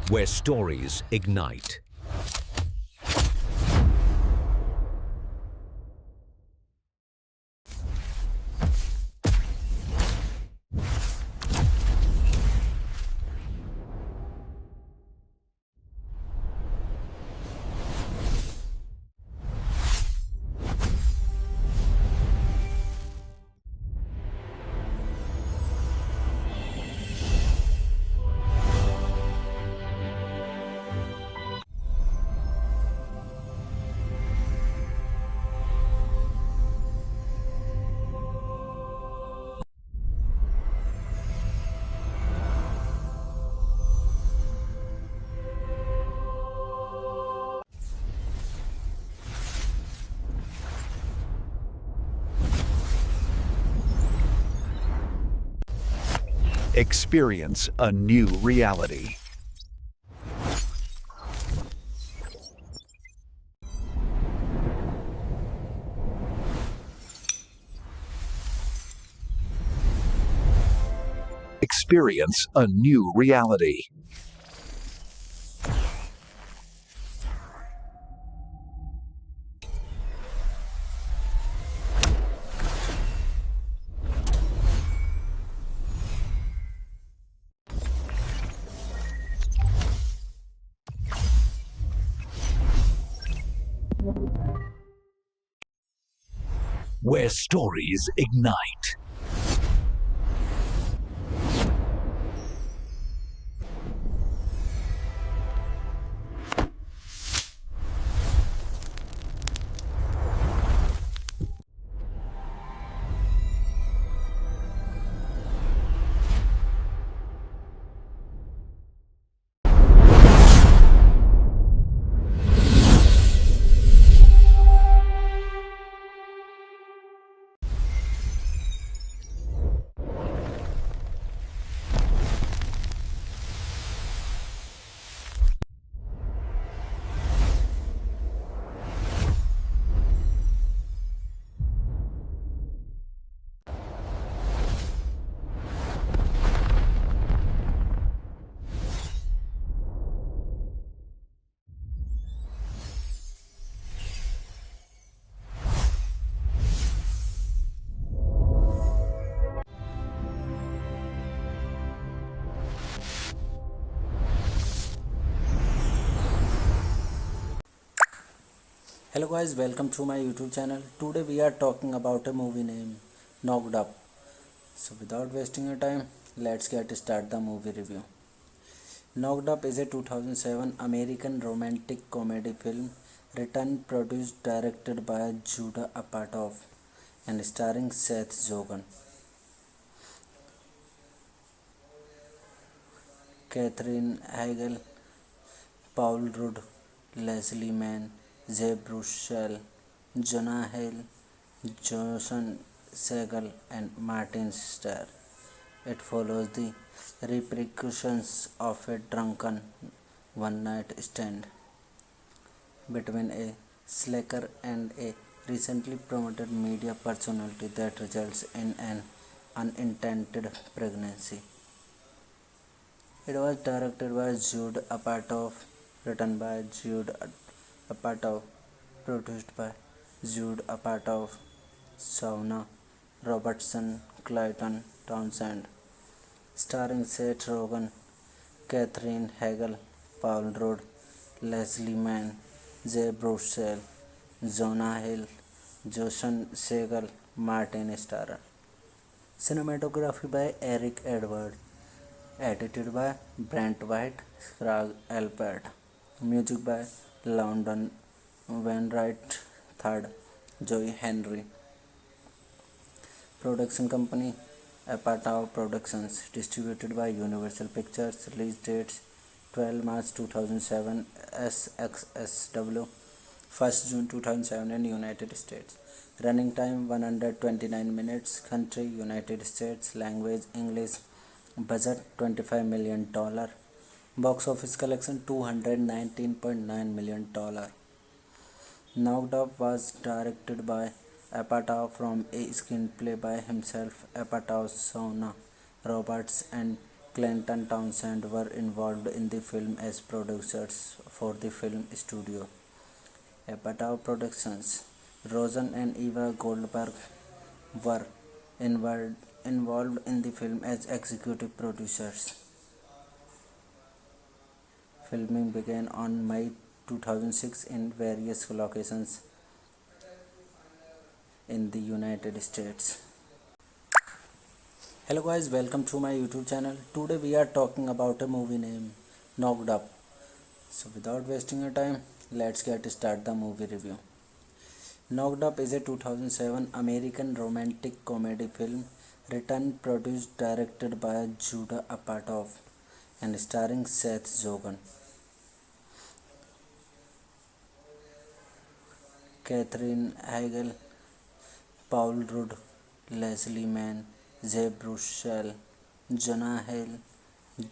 where stories ignite. Experience a new reality. Experience a new reality. Where stories ignite. Hello guys, welcome to my YouTube channel. Today we are talking about a movie named Knocked Up. So without wasting your time, let's get start the movie review. Knocked Up is a 2007 American romantic comedy film written, produced, directed by Judah Apatow and starring Seth Rogen, Catherine Hagel, Paul Rudd, Leslie Mann, Jeb Russell, Jonah Hill, Jason Segel, and Martin Starr. It follows the repercussions of a drunken one night stand between a slacker and a recently promoted media personality that results in an unintended pregnancy. It was directed by Jude Apatow, written by Jude Apatow, produced by Jude Apatow, Shauna Robertson, Clayton Townsend, starring Seth Rogen, Catherine Hagel, Paul Rudd, Leslie Mann, Jay Brussel, Jonah Hill, Jason Segel, Martin Starr. Cinematography by Eric Edward, edited by Brent White, Craig Alpert. Music by London Wainwright III, Joey Henry. Production company Apatow Productions, distributed by Universal Pictures. Release dates 12 March 2007 SXSW, 1st June 2007 in United States. Running time 129 minutes. Country United States. Language English. Budget $25 million. Box office collection $219.9 million. Knocked Up was directed by Apatow from a screenplay by himself, Apatow, Shauna Roberts, and Clayton Townsend were involved in the film as producers for the film studio. Apatow Productions. Rosen and Eva Goldberg were involved in the film as executive producers. Filming began on May 2006 in various locations in the United States. Hello guys, welcome to my YouTube channel. Today we are talking about a movie named Knocked Up. So without wasting your time, let's get start the movie review. Knocked Up is a 2007 American romantic comedy film written, produced, directed by Judah Apatow and starring Seth Rogen, Catherine Hagel, Paul Rudd, Leslie Mann, Jay Baruchel, Jonah Hill,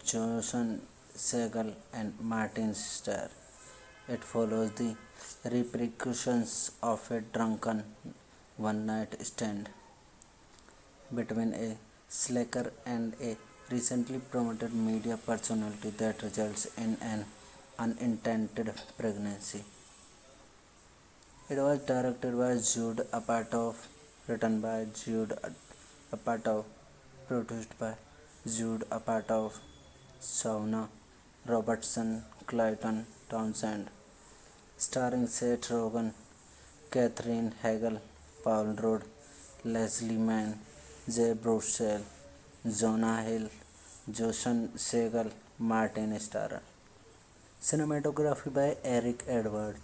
Jason Segel, and Martin Starr. It follows the repercussions of a drunken one-night stand between a slacker and a recently promoted media personality that results in an unintended pregnancy. It was directed by Jude Apatow, written by Jude Apatow, produced by Jude Apatow, Shauna Robertson, Clayton Townsend, starring Seth Rogen, Catherine Hagel, Paul Rudd, Leslie Mann, Jay Baruchel, Jonah Hill, Jason Segel, Martin Starr. Cinematography by Eric Edward.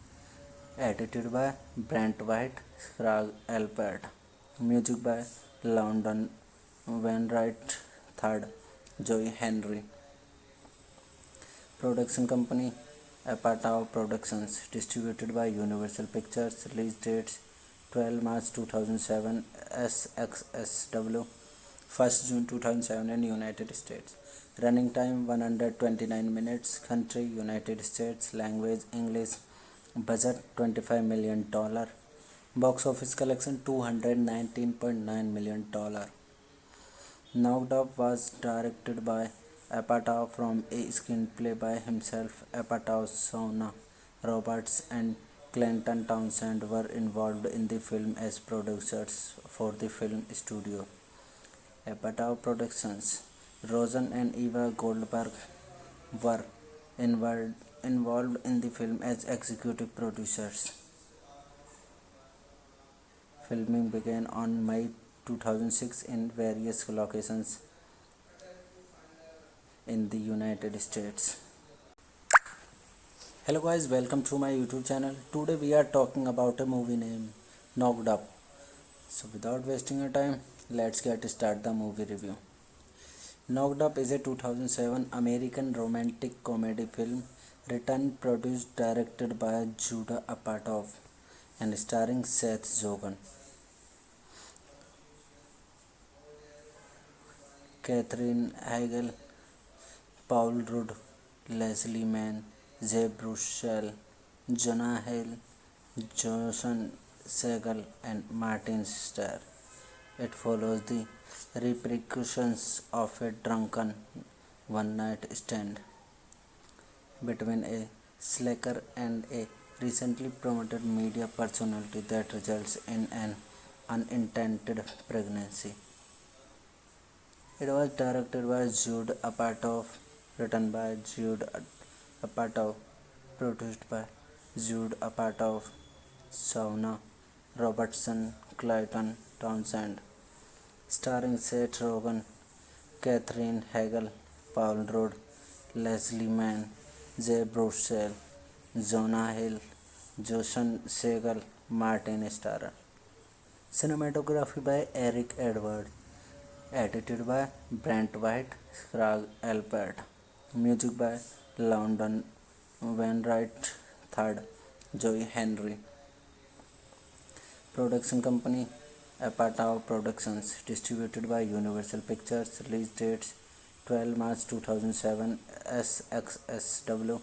Edited by Brent White, Craig Alpert. Music by London Wainwright III, Joey Henry. Production company Apatow Productions. Distributed by Universal Pictures. Release dates 12 March 2007 SXSW, 1st June 2007 in United States. Running time 129 minutes. Country United States. Language English. Budget $25 million. Box office collection $219.9 million. Knocked Up was directed by Apatow from a screenplay by himself. Apatow, Shauna Roberts, and Clayton Townsend were involved in the film as producers for the film studio. Apatow Productions. Rosen and Eva Goldberg were involved in the film as executive producers. Filming began on May 2006 in various locations in the United States. Hello guys, welcome to my YouTube channel. Today we are talking about a movie named Knocked Up. So without wasting your time, let's get start the movie review. Knocked Up is a 2007 American romantic comedy film written, produced, directed by Judah Apatow and starring Seth Rogen, Catherine Hagel, Paul Rudd, Leslie Mann, Jay Baruchel, Jonah Hill, Jason Segel, and Martin Starr. It follows the repercussions of a drunken one-night stand between a slacker and a recently promoted media personality that results in an unintended pregnancy. It was directed by Jude Apatow, written by Jude Apatow, produced by Jude Apatow, Shauna Robertson, Clayton Townsend, starring Seth Rogen, Catherine Hagel, Paul Rudd, Leslie Mann, Jay Baruchel, Jonah Hill, Jason Segel, Martin Starr. Cinematography by Eric Edward. Edited by Brent White, Craig Alpert. Music by London Wainwright III, Joey Henry. Production company Apatow Productions. Distributed by Universal Pictures. Release dates 12 March 2007 SXSW,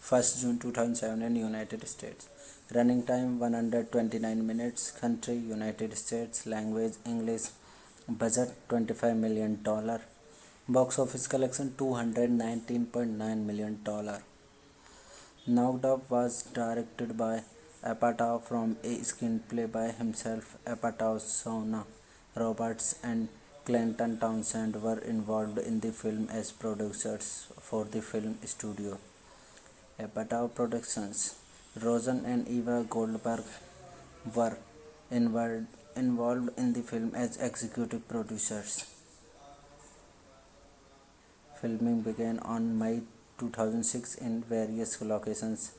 1st June 2007 in United States. Running time 129 minutes. Country United States. Language English. Budget $25 million. Box office collection $219.9 million. Knocked Up was directed by Apatow from a screenplay by himself. Apatow, Shauna Roberts, and Clayton Townsend were involved in the film as producers for the film studio. Apatow Productions. Rosen and Eva Goldberg were involved in the film as executive producers. Filming began on May 2006 in various locations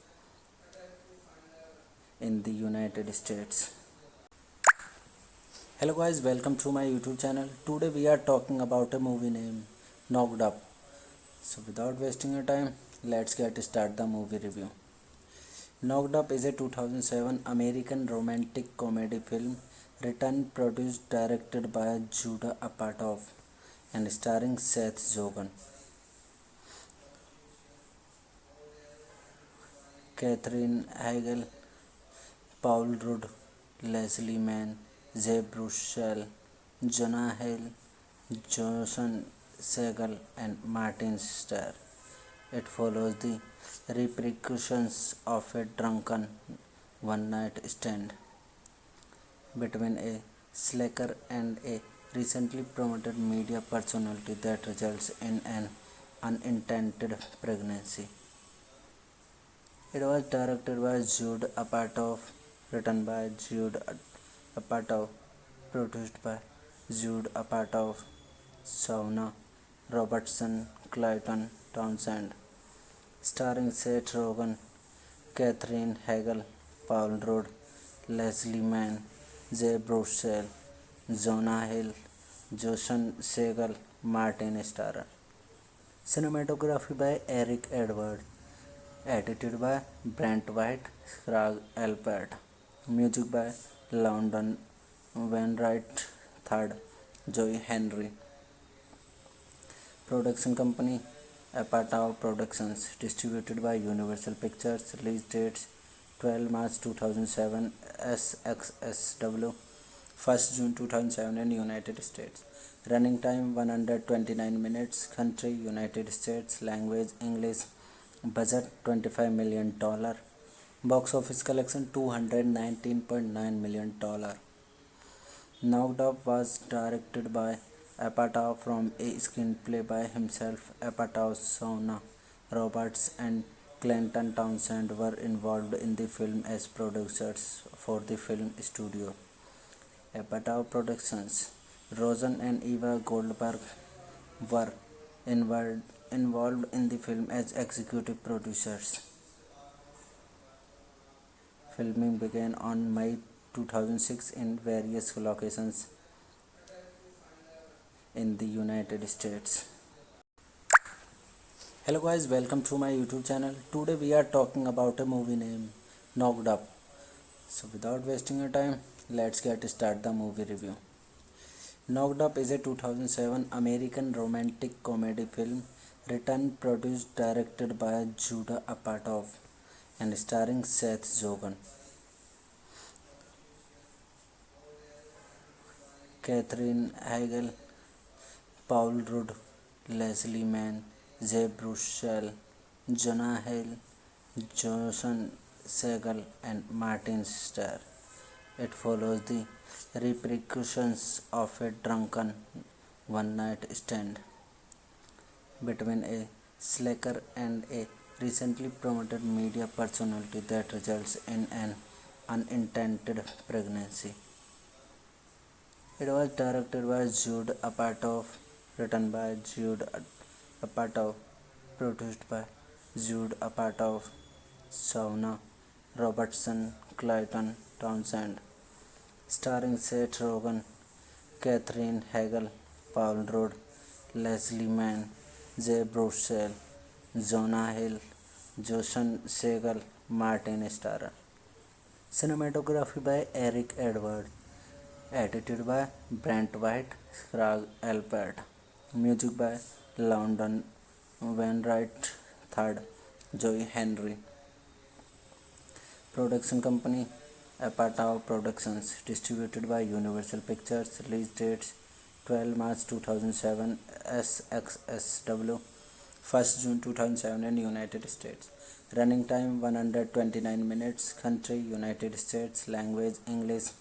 in the United States. Hello guys, welcome to my YouTube channel. Today we are talking about a movie named Knocked Up. So without wasting your time, let's get start the movie review. Knocked Up is a 2007 American romantic comedy film written, produced, directed by Judah Apatow and starring Seth Rogen, Catherine Hagel, Paul Rudd, Leslie Mann, Jay Baruchel, Jonah Hill, Jason Segel, and Martin Starr. It follows the repercussions of a drunken one-night stand between a slacker and a recently promoted media personality that results in an unintended pregnancy. It was directed by Jude Apatow, written by Jude Apatow, produced by Jude Apatow, Shauna Robertson, Clayton Townsend, starring Seth Rogen, Catherine Hagel, Paul Rudd, Leslie Mann, Jay Baruchel, Jonah Hill, Jason Segel, Martin Starr. Cinematography by Eric Edward. Edited by Brent White, Craig Alpert. Music by London Wainwright III, Joe Henry. Production company Apatow Productions. Distributed by Universal Pictures. Release dates 12 March 2007 SXSW, 1st June 2007 in United States. Running time 129 minutes. Country United States. Language English. Budget $25 million. Box office collection $219.9 million. Knocked Up was directed by Apatow from a screenplay by himself. Apatow, Shauna Roberts, and Clayton Townsend were involved in the film as producers for the film studio. Apatow Productions. Rosen and Eva Goldberg were involved in the film as executive producers. Filming began on May 2006 in various locations in the United States. Hello guys, welcome to my YouTube channel. Today we are talking about a movie named Knocked Up. So without wasting your time, let's get start the movie review. Knocked Up is a 2007 American romantic comedy film written, produced, directed by Judah Apatow and starring Seth Rogen, Catherine Hagel, Paul Rudd, Leslie Mann, Jay Baruchel, Jonah Hill, Jason Segel, and Martin Starr. It follows the repercussions of a drunken one-night stand between a slacker and a recently promoted media personality that results in an unintended pregnancy. It was directed by Jude Apatow, written by Jude Apatow, produced by Jude Apatow, Shauna Robertson, Clayton Townsend, starring Seth Rogen, Catherine Hagel, Paul Rudd, Leslie Mann, Jay Baruchel, Jonah Hill, Jason Segel, Martin Starr. Cinematography by Eric Edward. Edited by Brent White, Craig Alpert. Music by London Wainwright III, Joe Henry. Production company Apatow Productions. Distributed by Universal Pictures. Release dates 12 March 2007 SXSW, 1st June 2007 in United States. Running time 129 minutes. Country United States. Language English.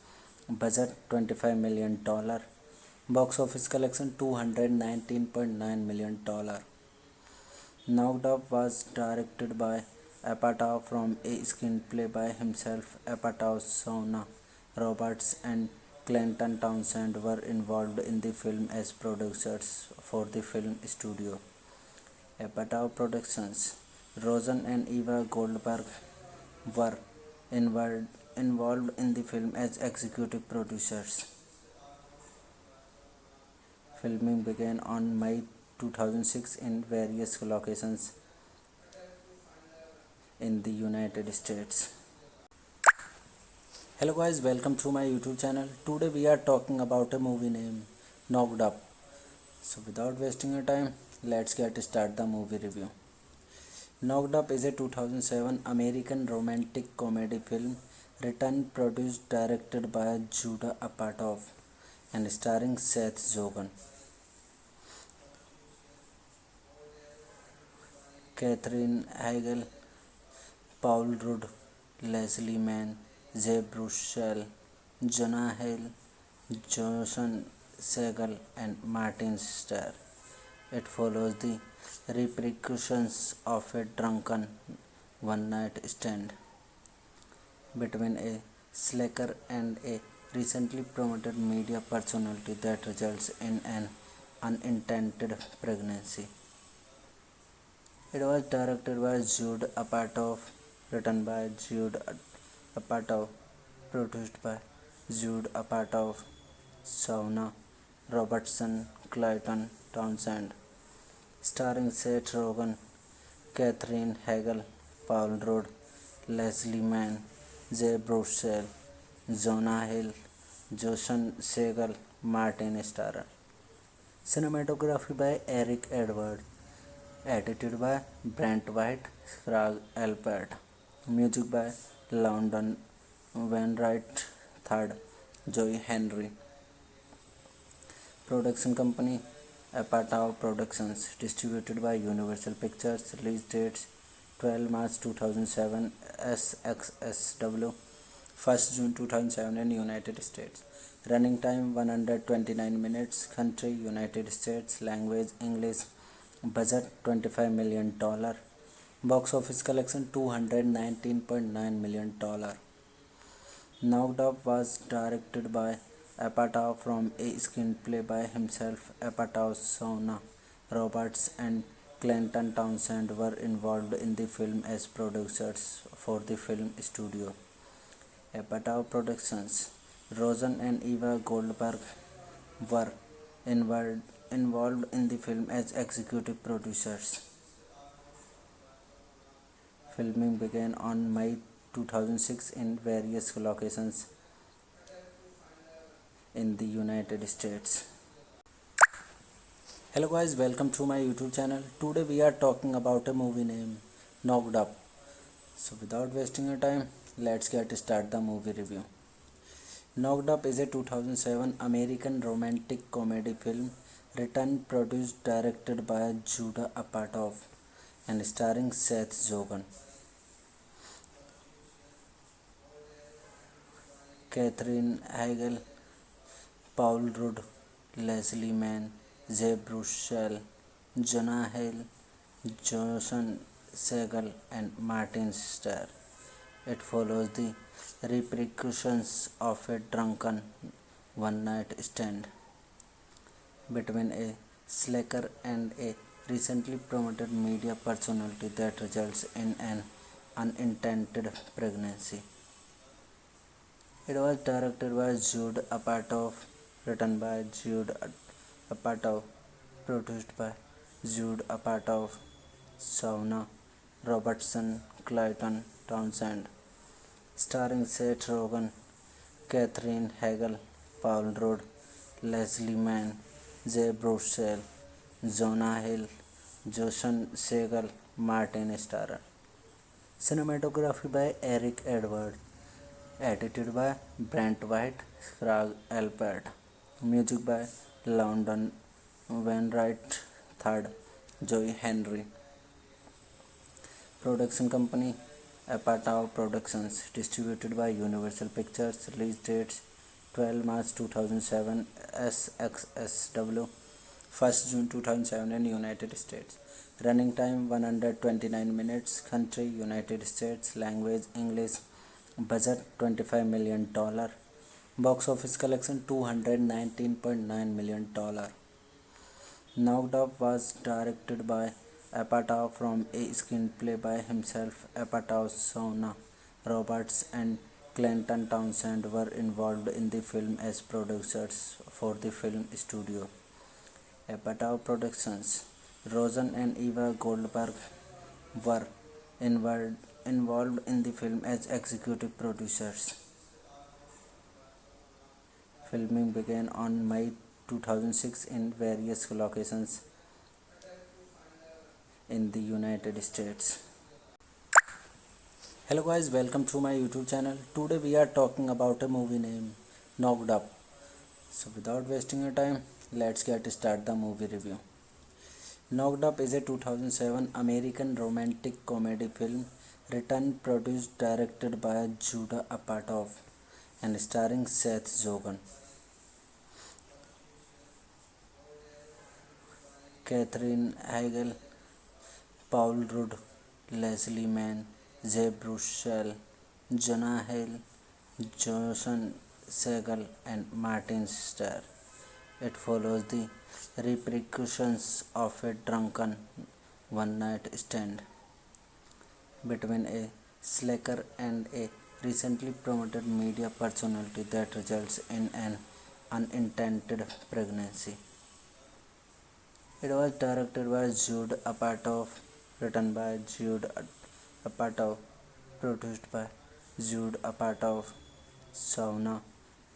Budget $25 million. Box office collection $219.9 million. Knocked Up was directed by Apatow from a screenplay by himself. Apatow, Shauna Roberts, and Clayton Townsend were involved in the film as producers for the film studio. Apatow Productions. Rosen and Eva Goldberg were involved in the film as executive producers. Filming began on May 2006 in various locations in the United States. Hello guys, welcome to my YouTube channel. Today we are talking about a movie named Knocked Up. So without wasting your time, let's get start the movie review. Knocked Up is a 2007 American romantic comedy film written, produced, directed by Judd Apatow and starring Seth Rogen, Katherine Heigl, Paul Rudd, Leslie Mann, Jay Baruchel, Jonah Hill, Jason Segel, and Martin Starr. It follows the repercussions of a drunken one-night stand between a slacker and a recently promoted media personality that results in an unintended pregnancy. It was directed by Judd Apatow, written by Judd Apatow, produced by Judd Apatow, Shauna Robertson, Clayton Townsend, starring Seth Rogen, Katherine Heigl, Paul Rudd, Leslie Mann, Jay Baruchel, Jonah Hill, Jason Segel, Martin Starr. Cinematography by Eric Edward. Edited by Brent White, Craig Alpert. Music by London Wainwright III, Joey Henry. Production company Apatow Productions. Distributed by Universal Pictures. Release dates 12 March 2007 SXSW, 1st June 2007 in United States. Running time 129 minutes. Country United States. Language English. Budget $25 million. Box office collection $219.9 million. Knocked Up was directed by Apatow from a screenplay by himself. Apatow, Shauna Roberts, and Clayton Townsend were involved in the film as producers for the film studio. Apatow Productions. Rosen and Eva Goldberg were involved in the film as executive producers. Filming began on May 2006 in various locations in the United States. Hello guys, welcome to my YouTube channel. Today we are talking about a movie named Knocked Up. So without wasting your time, let's get start the movie review. Knocked Up is a 2007 American romantic comedy film written, produced, directed by Judd Apatow and starring Seth Rogen, Katherine Heigl, Paul Rudd, Leslie Mann, Jay Baruchel, Jonah Hill, Jason Segel, and Martin Starr. It follows the repercussions of a drunken one-night stand between a slacker and a recently promoted media personality that results in an unintended pregnancy. It was directed by Judd Apatow, written by Judd Apatow, produced by Judd Apatow, Shauna Robertson, Clayton Townsend, starring Seth Rogen, Katherine Heigl, Paul Rudd, Leslie Mann, Jay Baruchel, Jonah Hill, Jason Segel, Martin Starr. Cinematography by Eric Edward. Edited by Brent White, Craig Alpert. Music by London Wainwright III, Joy Henry. Production company Apatow Productions, distributed by Universal Pictures. Release dates 12 March 2007 SXSW, 1st June 2007 in United States. Running time 129 minutes. Country United States. Language English. Budget $25 million. Box office collection $219.9 million. Knocked Up was directed by Apatow from a screenplay by himself. Apatow, Shauna Roberts, and Clayton Townsend were involved in the film as producers for the film studio. Apatow Productions. Rosen and Eva Goldberg were involved in the film as executive producers. Filming began on May 2006 in various locations in the United States. Hello guys, welcome to my YouTube channel. Today we are talking about a movie named Knocked Up. So without wasting your time, let's get started the movie review. Knocked Up is a 2007 American romantic comedy film written, produced, directed by Judah Apatow and starring Seth Rogen, Katherine Heigl, Paul Rudd, Leslie Mann, Jay Baruchel, Jonah Hill, Jason Segel, and Martin Starr. It follows the repercussions of a drunken one-night stand between a slacker and a recently promoted media personality that results in an unintended pregnancy. It was directed by Jude Apatow, written by Jude Apatow, produced by Jude Apatow, Shauna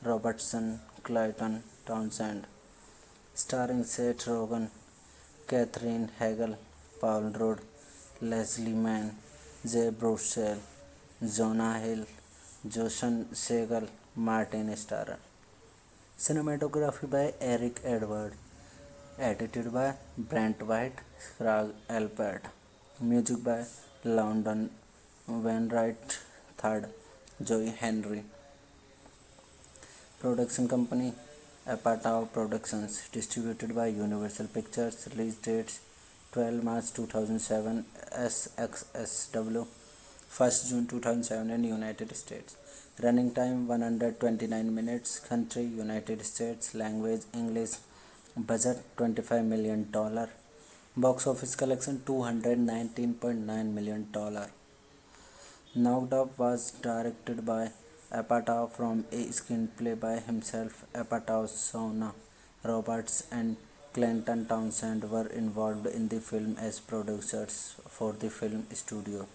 Robertson, Clayton Townsend, starring Seth Rogen, Katherine Heigl, Paul Rudd, Leslie Mann, Jay Baruchel, Jonah Hill, Jason Segel, Martin Starr. Cinematography by Eric Edward. Edited by Brent White, Craig Alpert. Music by London Wainwright III, Joy Henry. Production company Apatow Productions, distributed by Universal Pictures. Release dates 12 March 2007 SXSW, 1st June 2007 in United States. Running time 129 minutes. Country United States. Language English. Budget $25 million. Box office collection $219.9 million. Knocked Up was directed by Apatow from a screenplay by himself. Apatow, Shauna Roberts, and Clayton Townsend were involved in the film as producers for the film studio.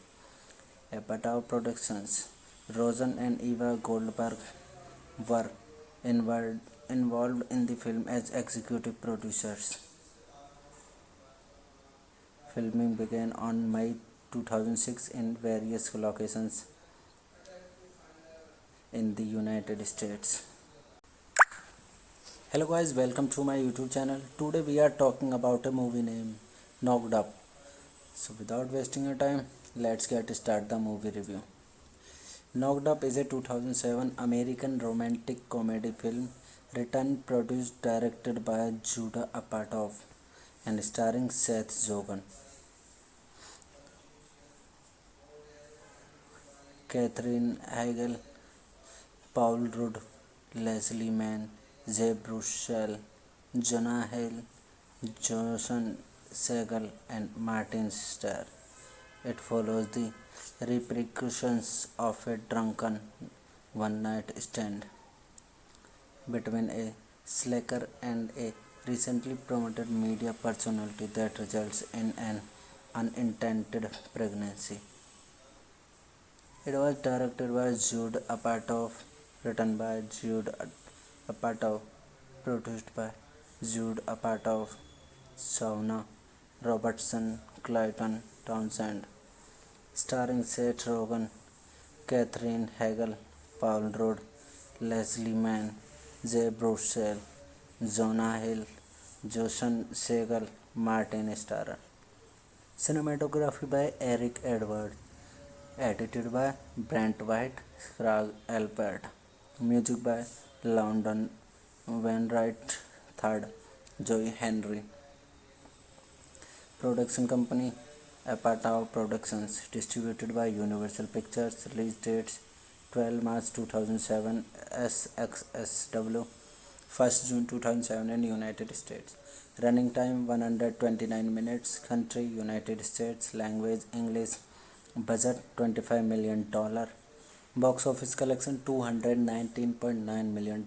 Apatow Productions. Rosen and Eva Goldberg were involved in the film as executive producers. Filming began on May 2006 in various locations in the United States. Hello guys, welcome to my YouTube channel. Today we are talking about a movie named Knocked Up. So without wasting your time, let's get started the movie review. Knocked Up is a 2007 American romantic comedy film written, produced, directed by Judah Apatow and starring Seth Rogen, Katherine Heigl, Paul Rudd, Leslie Mann, Jay Baruchel, Jonah Hill, Jason Segel, and Martin Starr. It follows the repercussions of a drunken one-night stand between a slacker and a recently promoted media personality that results in an unintended pregnancy. It was directed by Jude Apatow, written by Jude Apatow, produced by Jude Apatow, Shauna Robertson, Clayton Townsend, starring Seth Rogen, Katherine Heigl, Paul Rudd, Leslie Mann, Jay Baruchel, Jonah Hill, Jason Segel, Martin Starr. Cinematography by Eric Edward. Edited by Brent White, Craig Alpert. Music by London Wainwright III, Joey Henry. Production company Apatow Productions. Distributed by Universal Pictures. Release dates 12 March 2007 SXSW, 1st June 2007 in United States. Running time 129 minutes. Country United States. Language English. Budget $25 million. Box office collection $219.9 million.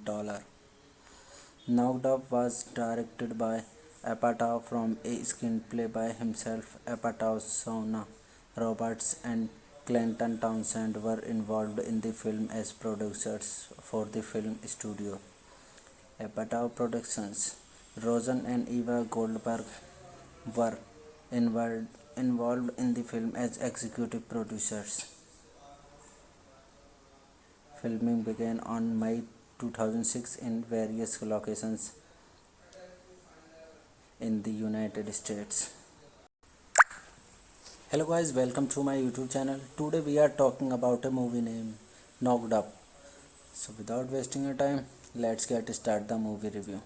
Knocked Up was directed by Apatow from a screenplay by himself. Apatow, Shauna Roberts, and Clayton Townsend were involved in the film as producers for the film studio. Apatow Productions. Rosen and Eva Goldberg were involved in the film as executive producers. Filming began on May 2006 in various locations in the United States. Hello guys, welcome to my YouTube channel. Today we are talking about a movie named Knocked Up. So without wasting your time, let's get started the movie review.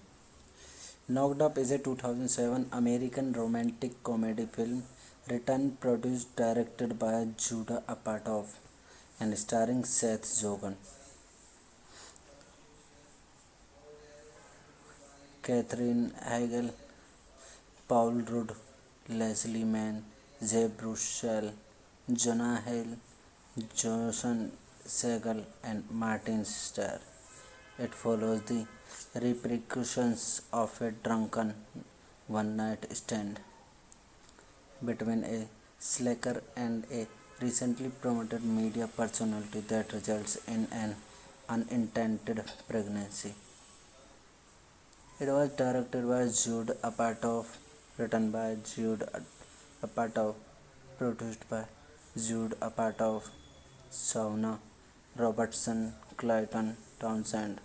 Knocked Up is a 2007 American romantic comedy film written, produced, directed by Judd Apatow and starring Seth Rogen, Katherine Heigl, Paul Rudd, Leslie Mann, Jay Baruchel, Jonah Hill, Jason Segel, and Martin Starr. It follows the repercussions of a drunken one-night stand between a slacker and a recently promoted media personality that results in an unintended pregnancy. It was directed by Judd Apatow, written by Judd Apatow, produced by Judd Apatow, Shauna Robertson, Clayton Townsend,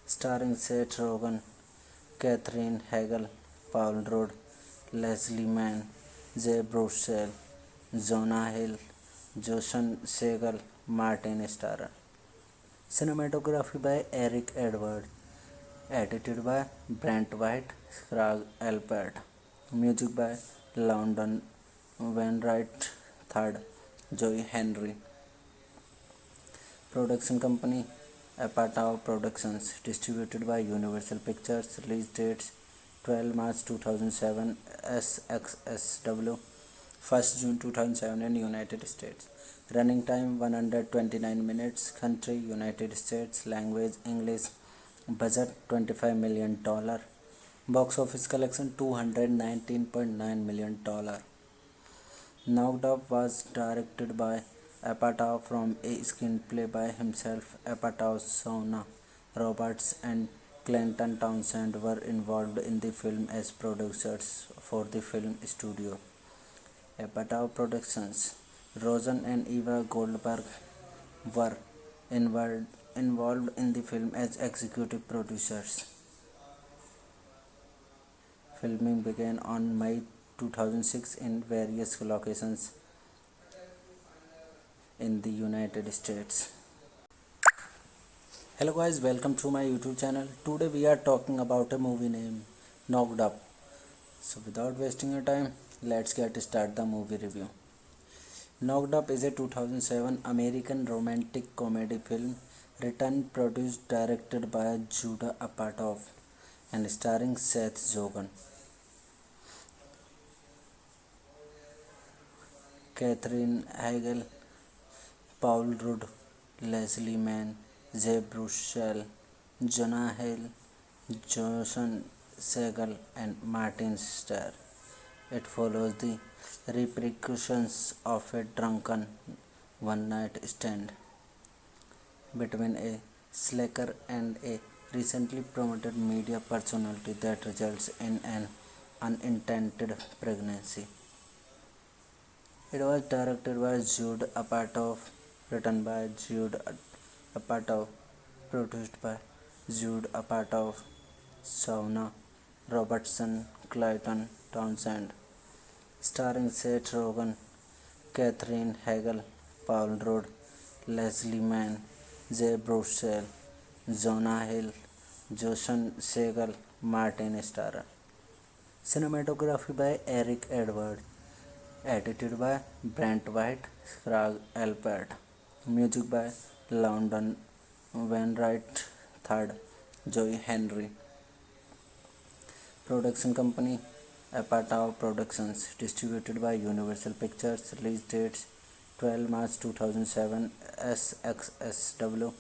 starring Seth Rogen, Katherine Heigl, Paul Rudd, Leslie Mann, Jay Baruchel, Jonah Hill, Jason Segel, Martin Starr. Cinematography by Eric Edward. Edited by Brent White, Craig Alpert. Music by London Wainwright III, Joey Henry. Production company Apatow Productions. Distributed by Universal Pictures. Release dates 12 March 2007 SXSW, 1st June 2007 in United States. Running time 129 minutes. Country United States. Language English. Budget $25 million. Box office collection $219.9 million. Knocked Up was directed by Apatow from a screenplay by himself. Apatow, Shauna Roberts, and Clayton Townsend were involved in the film as producers for the film studio. Apatow Productions. Rosen and Eva Goldberg were involved in the film as executive producers. Filming began on May 2006 in various locations in the United States. Hello guys, welcome to my YouTube channel. Today we are talking about a movie named Knocked Up. So without wasting your time, let's get started the movie review. Knocked Up is a 2007 American romantic comedy film written, produced, directed by Judd Apatow and starring Seth Rogen, Katherine Heigl, Paul Rudd, Leslie Mann, Jay Baruchel, Jonah Hill, Jason Segel, and Martin Starr. It follows the repercussions of a drunken one-night stand between a slacker and a recently promoted media personality that results in an unintended pregnancy. It was directed by Judd Apatow, written by Judd Apatow, produced by Judd Apatow, Shauna Robertson, Clayton Townsend, starring Seth Rogen, Catherine Hagel, Paul Rudd, Leslie Mann, Jay Baruchel, Jonah Hill, Joshan Segel, Martin Starr. Cinematography by Eric Edwards. Edited by Brent White, Craig Alpert. Music by London Wainwright III, Joey Henry. Production company Apatow Productions. Distributed by Universal Pictures. Release dates 12 March 2007 SXSW,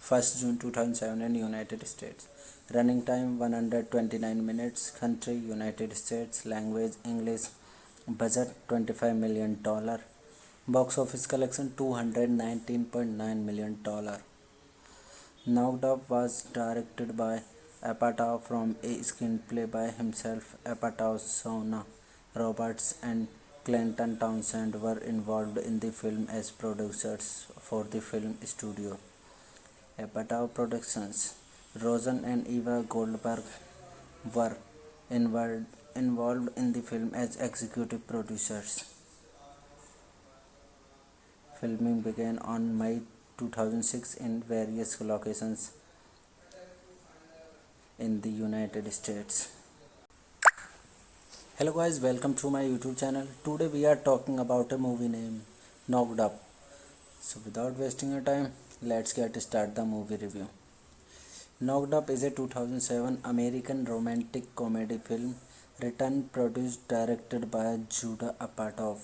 1st June 2007 in United States. Running time 129 minutes. Country United States. Language English. Budget $25 million. Box office collection $219.9 million. Knocked Up was directed by Apatow from a screenplay by himself. Apatow, Shauna Roberts, and Clayton Townsend were involved in the film as producers for the film studio. Apatow Productions. Rosen and Eva Goldberg were involved in the film as executive producers. Filming began on May 2006 in various locations in the United States. Hello guys, welcome to my YouTube channel. Today we are talking about a movie named Knocked Up. So without wasting your time, let's get start the movie review. Knocked Up is a 2007 American romantic comedy film written, produced, directed by Judah Apatow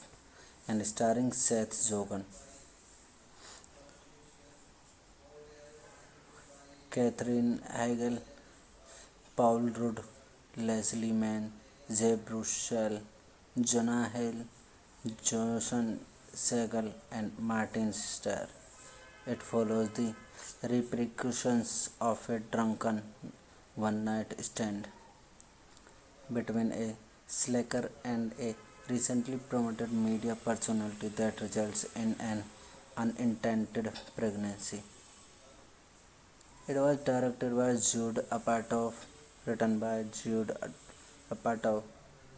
and starring Seth Rogen, Catherine Hagel, Paul Rudd, Leslie Mann, Jay Baruchel, Jonah Hill, Joshan Segel, and Martin Starr. It follows the repercussions of a drunken one-night stand between a slacker and a recently promoted media personality that results in an unintended pregnancy. It was directed by Jude Apatow, written by Jude Apatow,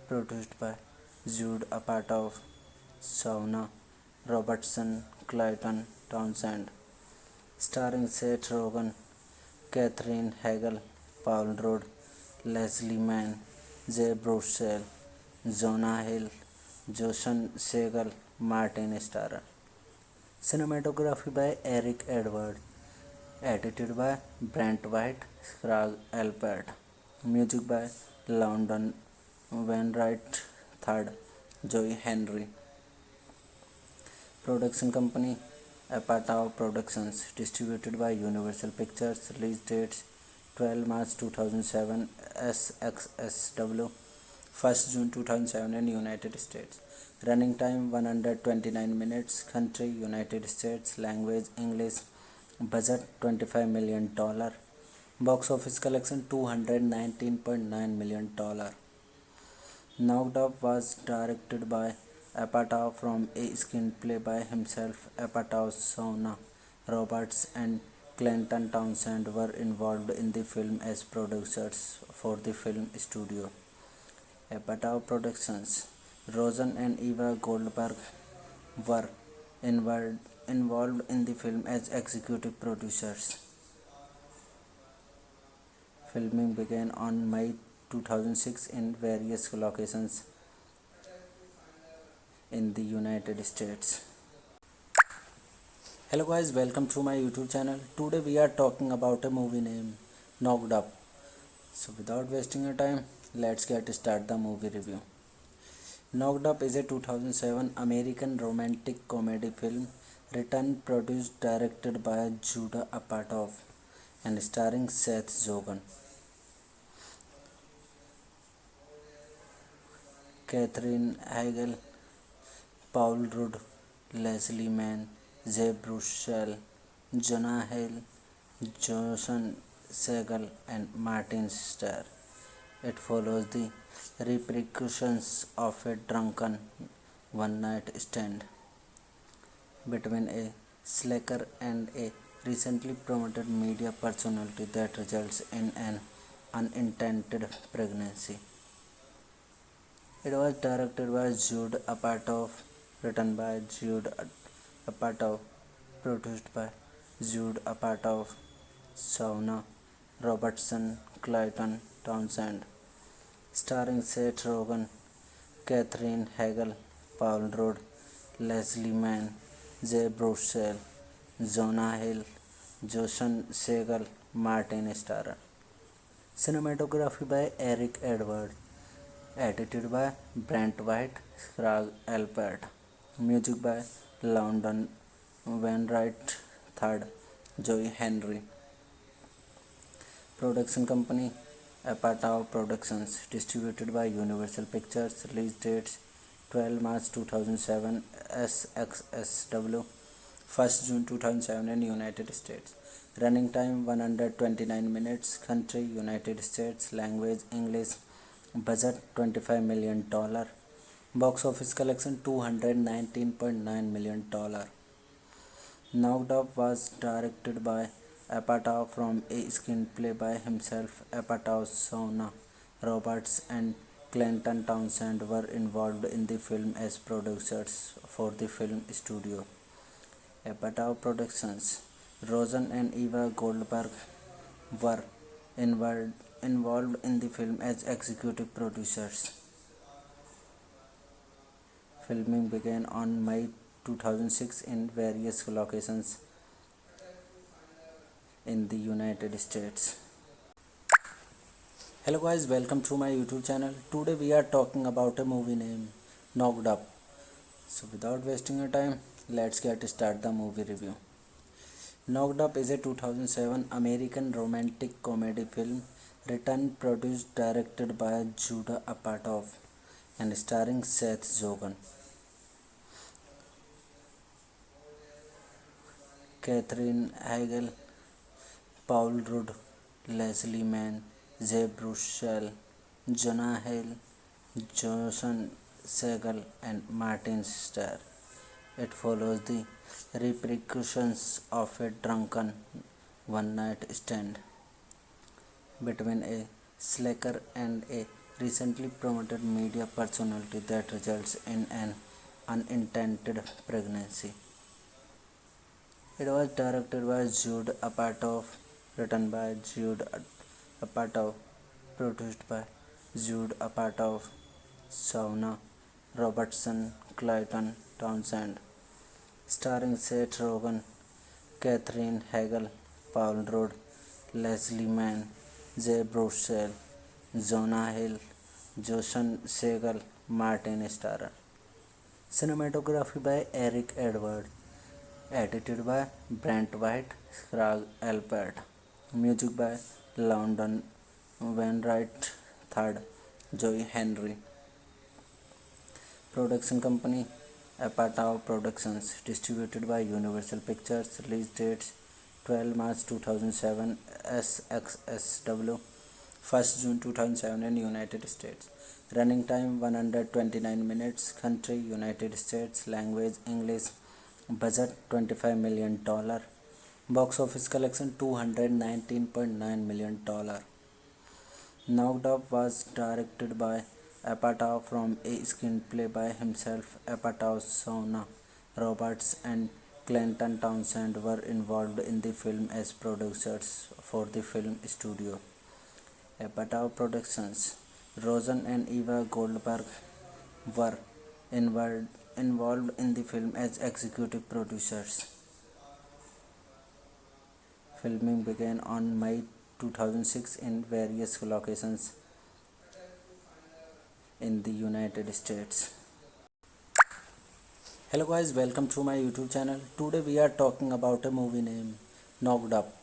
produced by Jude Apatow, Shauna Robertson, Clayton Townsend, starring Seth Rogen, Catherine Hagel, Paul Rudd, Leslie Mann, Jay Baruchel, Jonah Hill, Joshan Segel, Martin Starr. Cinematography by Eric Edwards. Edited by Brent White, Craig Alpert. Music by London Wainwright III, Joey Henry. Production company Apatow Productions. Distributed by Universal Pictures. Release dates 12 March 2007 SXSW, 1st June 2007 in United States. Running time 129 minutes. Country United States. Language English. Budget $25 million. Box office collection $219.9 million. Knocked Up was directed by Apatow from a screenplay by himself. Apatow, Shauna Roberts, and Clayton Townsend were involved in the film as producers for the film studio. Apatow Productions. Rosen and Eva Goldberg were involved in the film as executive producers. Filming began on May 2006 in various locations in the United States. Hello guys, welcome to my YouTube channel. Today we are talking about a movie named Knocked Up. So without wasting your time, let's get start the movie review. Knocked Up is a 2007 American romantic comedy film written, produced, directed by Judah Apatow and starring Seth Rogen, Catherine Hagel, Paul Rudd, Leslie Mann, Jay Baruchel, Jonah Hill, Joshan Segel, and Martin Starr. It follows the repercussions of a drunken one-night stand between a slacker and a recently promoted media personality that results in an unintended pregnancy. It was directed by Jude Apatow, written by Jude Apatow, produced by Jude Apatow, Shauna Robertson, Clayton Townsend, starring Seth Rogen, Catherine Hagel, Paul Rudd, Leslie Mann, Jay Baruchel, Jonah Hill, Joshan Segal, Martin Starr. Cinematography by Eric Edward. Edited by Brent White, Craig Alpert. Music by London Wainwright III, Joey Henry. Production company Apatow Productions. Distributed by Universal Pictures. Release dates 12 March 2007 SXSW, 1st June 2007 in United States. Running time 129 minutes. Country United States. Language English. Budget $25 million. Box office collection $219.9 million. Knocked Up was directed by Apatow from a screenplay by himself. Apatow, Shauna Roberts, and Clayton Townsend were involved in the film as producers for the film studio. Apatow Productions. Rosen and Eva Goldberg were involved in the film as executive producers. Filming began on May 2006 in various locations in the United States. Hello guys, welcome to my YouTube channel. Today we are talking about a movie named Knocked Up. So without wasting your time, let's get started the movie review. Knocked Up is a 2007 American romantic comedy film written, produced, directed by Judah Apatow and starring Seth Rogen, Catherine Hagel, Paul Rudd, Leslie Mann, Jay Baruchel, Jonah Hill, Joshan Segal, and Martin Starr. It follows the repercussions of a drunken one-night stand between a slacker and a recently promoted media personality that results in an unintended pregnancy. It was directed by Jude Apatow, written by Jude Apatow, produced by Jude Apatow, Shauna Robertson, Clayton Townsend, starring Seth Rogen, Catherine Hagel, Paul Rudd, Leslie Mann, Jay Baruchel, Jonah Hill, Joshan Segal, Martin Starr. Cinematography by Eric Edward. Edited by Brent White, Craig Alpert. Music by London Wainwright III, Joey Henry. Production company Apatow Productions. Distributed by Universal Pictures. Release dates 12 March 2007 SXSW, 1st June 2007 in United States. Running time 129 minutes. Country United States. Language English. Budget $25 million. Box office collection $219.9 million. Knocked Up was directed by Apatow from a screenplay by himself. Apatow, Shauna Roberts, and Clayton Townsend were involved in the film as producers for the film studio. Apatow Productions. Rosen and Eva Goldberg were involved in the film as executive producers. Filming began on May 2006 in various locations in the United States. Hello guys, welcome to my YouTube channel. Today we are talking about a movie named Knocked Up.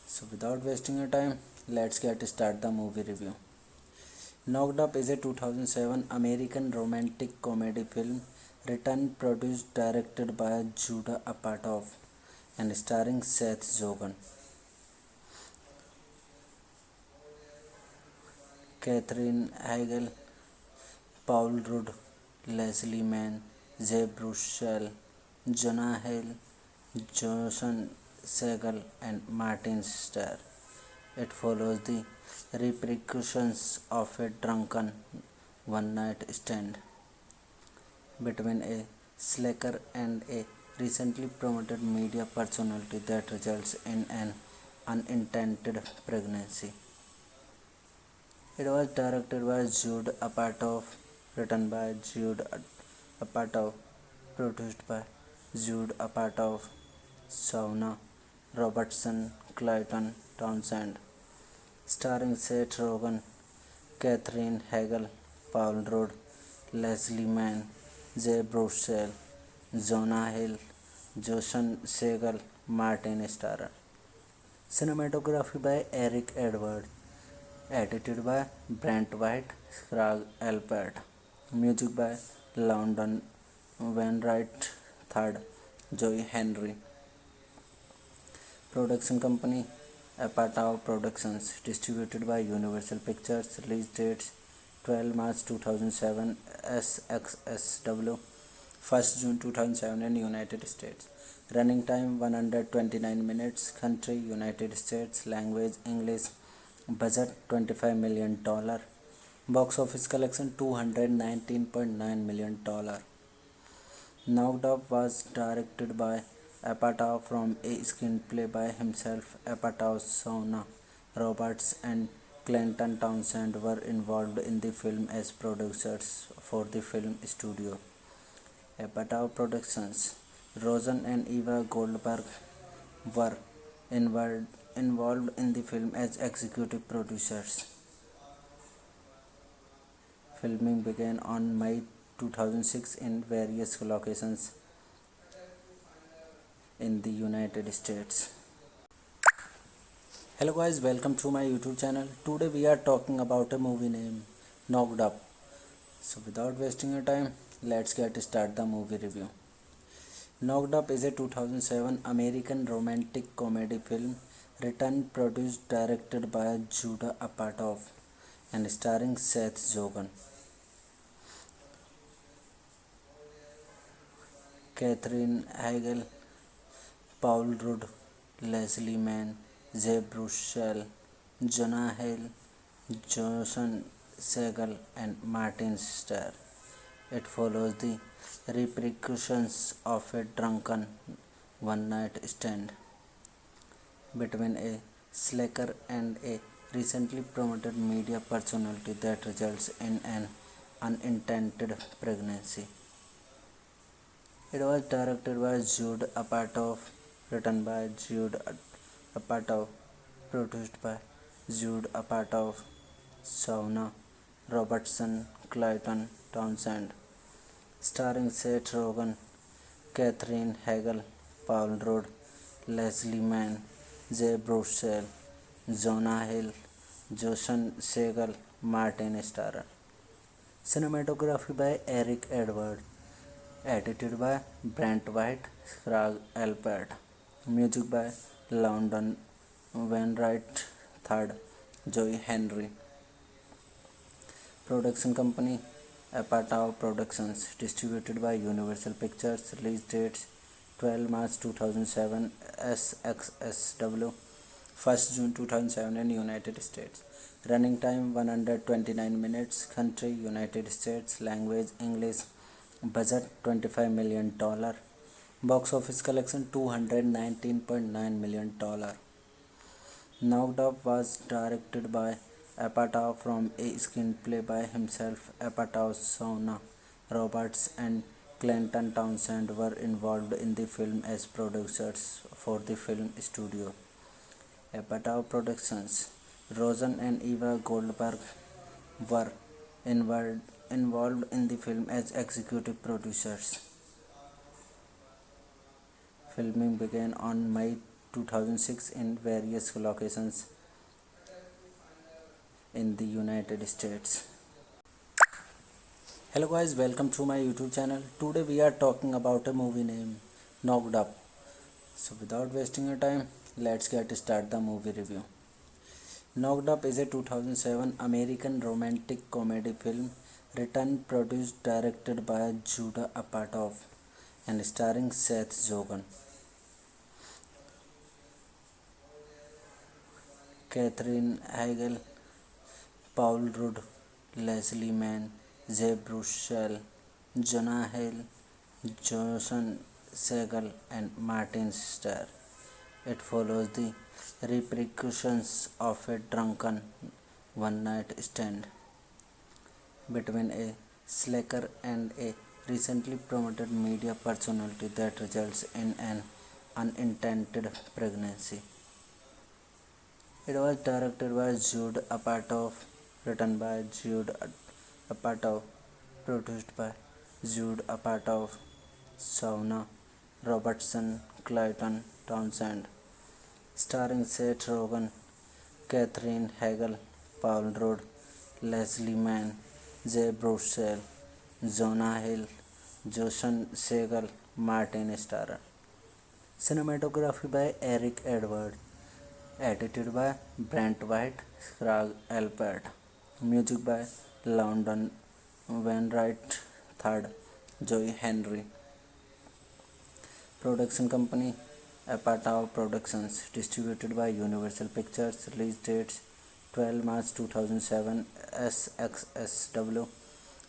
So without wasting your time, let's get started the movie review. Knocked Up is a 2007 American romantic comedy film written, produced, directed by Judah Apatow and starring Seth Rogen, Catherine Hagel, Paul Rudd, Leslie Mann, Jay Baruchel, Jonah Hill, Joshan Segal, and Martin Starr. It follows the repercussions of a drunken one night stand between a slacker and a recently promoted media personality that results in an unintended pregnancy. It was directed by Jude Apatow, written by Jude Apatow, produced by Jude Apatow, Shauna Robertson, Clayton Townsend, starring Seth Rogen, Catherine Hagel, Paul Rudd, Leslie Mann, Jay Baruchel, Jonah Hill, Joshan Segal, Martin Starr. Cinematography by Eric Edward. Edited by Brent White, Craig Alpert. Music by London Wainwright III, Joey Henry. Production company Apatow Productions. Distributed by Universal Pictures. Release dates 12 March 2007 SXSW, 1st June 2007 in United States. Running time 129 minutes. Country United States. Language English. Budget $25 million. Box office collection $219.9 million. Knocked Up was directed by Apatow from a screenplay by himself. Apatow, Shauna Roberts, and Clayton Townsend were involved in the film as producers for the film studio. Apatow Productions. Rosen and Eva Goldberg were involved in the film as executive producers. Filming began on May 2006 in various locations in the United States. Hello guys, welcome to my YouTube channel. Today we are talking about a movie named Knocked Up. So without wasting your time, let's get started the movie review. Knocked Up is a 2007 American romantic comedy film written, produced, directed by Judah Apatow and starring Seth Rogen, Catherine Hagel, Paul Rudd, Leslie Mann, Jay Baruchel, Jonah Hill, Joshan Segal, and Martin Starr. It follows the repercussions of a drunken one night stand between a slacker and a recently promoted media personality that results in an unintended pregnancy. It was directed by Jude Apatow, written by Jude Apatow, produced by Jude Apatow, Shauna Robertson, Clayton Townsend, starring Seth Rogen, Catherine Hagel, Paul Rudd, Leslie Mann, Jay Baruchel, Jonah Hill, Joshan Segal, Martin Starr. Cinematography by Eric Edward. Edited by Brent White, Craig Alpert. Music by London Wainwright III, Joey Henry. Production company Apatow Productions. Distributed by Universal Pictures. Release dates 12 March 2007 SXSW, 1st June 2007 in United States. Running time 129 minutes. Country United States. Language English. Budget $25 million. Box office collection $219.9 million. Knocked Up was directed by Apatow from a screenplay by himself. Apatow, Shauna Roberts, and Clayton Townsend were involved in the film as producers for the film studio. Apatow Productions. Rosen and Eva Goldberg were involved in the film as executive producers. Filming began on May 2006 in various locations in the United States. Hello guys, welcome to my YouTube channel. Today we are talking about a movie named Knocked Up. So without wasting your time, let's get started the movie review. Knocked Up is a 2007 American romantic comedy film written, produced, directed by Judah Apatow and starring Seth Rogen, Catherine Hagel, Paul Rudd, Leslie Mann, Zeb Bruchel, Jonah Hill, Jason Segel, and Martin Starr. It follows the repercussions of a drunken one-night stand between a slacker and a recently promoted media personality that results in an unintended pregnancy. It was directed by Jude Apatow, written by Jude Apatow, produced by Jude Apatow, Shauna Robertson, Clayton Townsend, starring Seth Rogen, Catherine Hagel, Paul Rudd, Leslie Mann, Jay Bruchel, Jonah Hill, Jason Segel, Martin Starr. Cinematography by Eric Edward. Edited by Brent White, Craig Alpert. Music by London Wainwright III, Joey Henry. Production company Apatow Productions. Distributed by Universal Pictures. Release dates 12 March 2007 SXSW,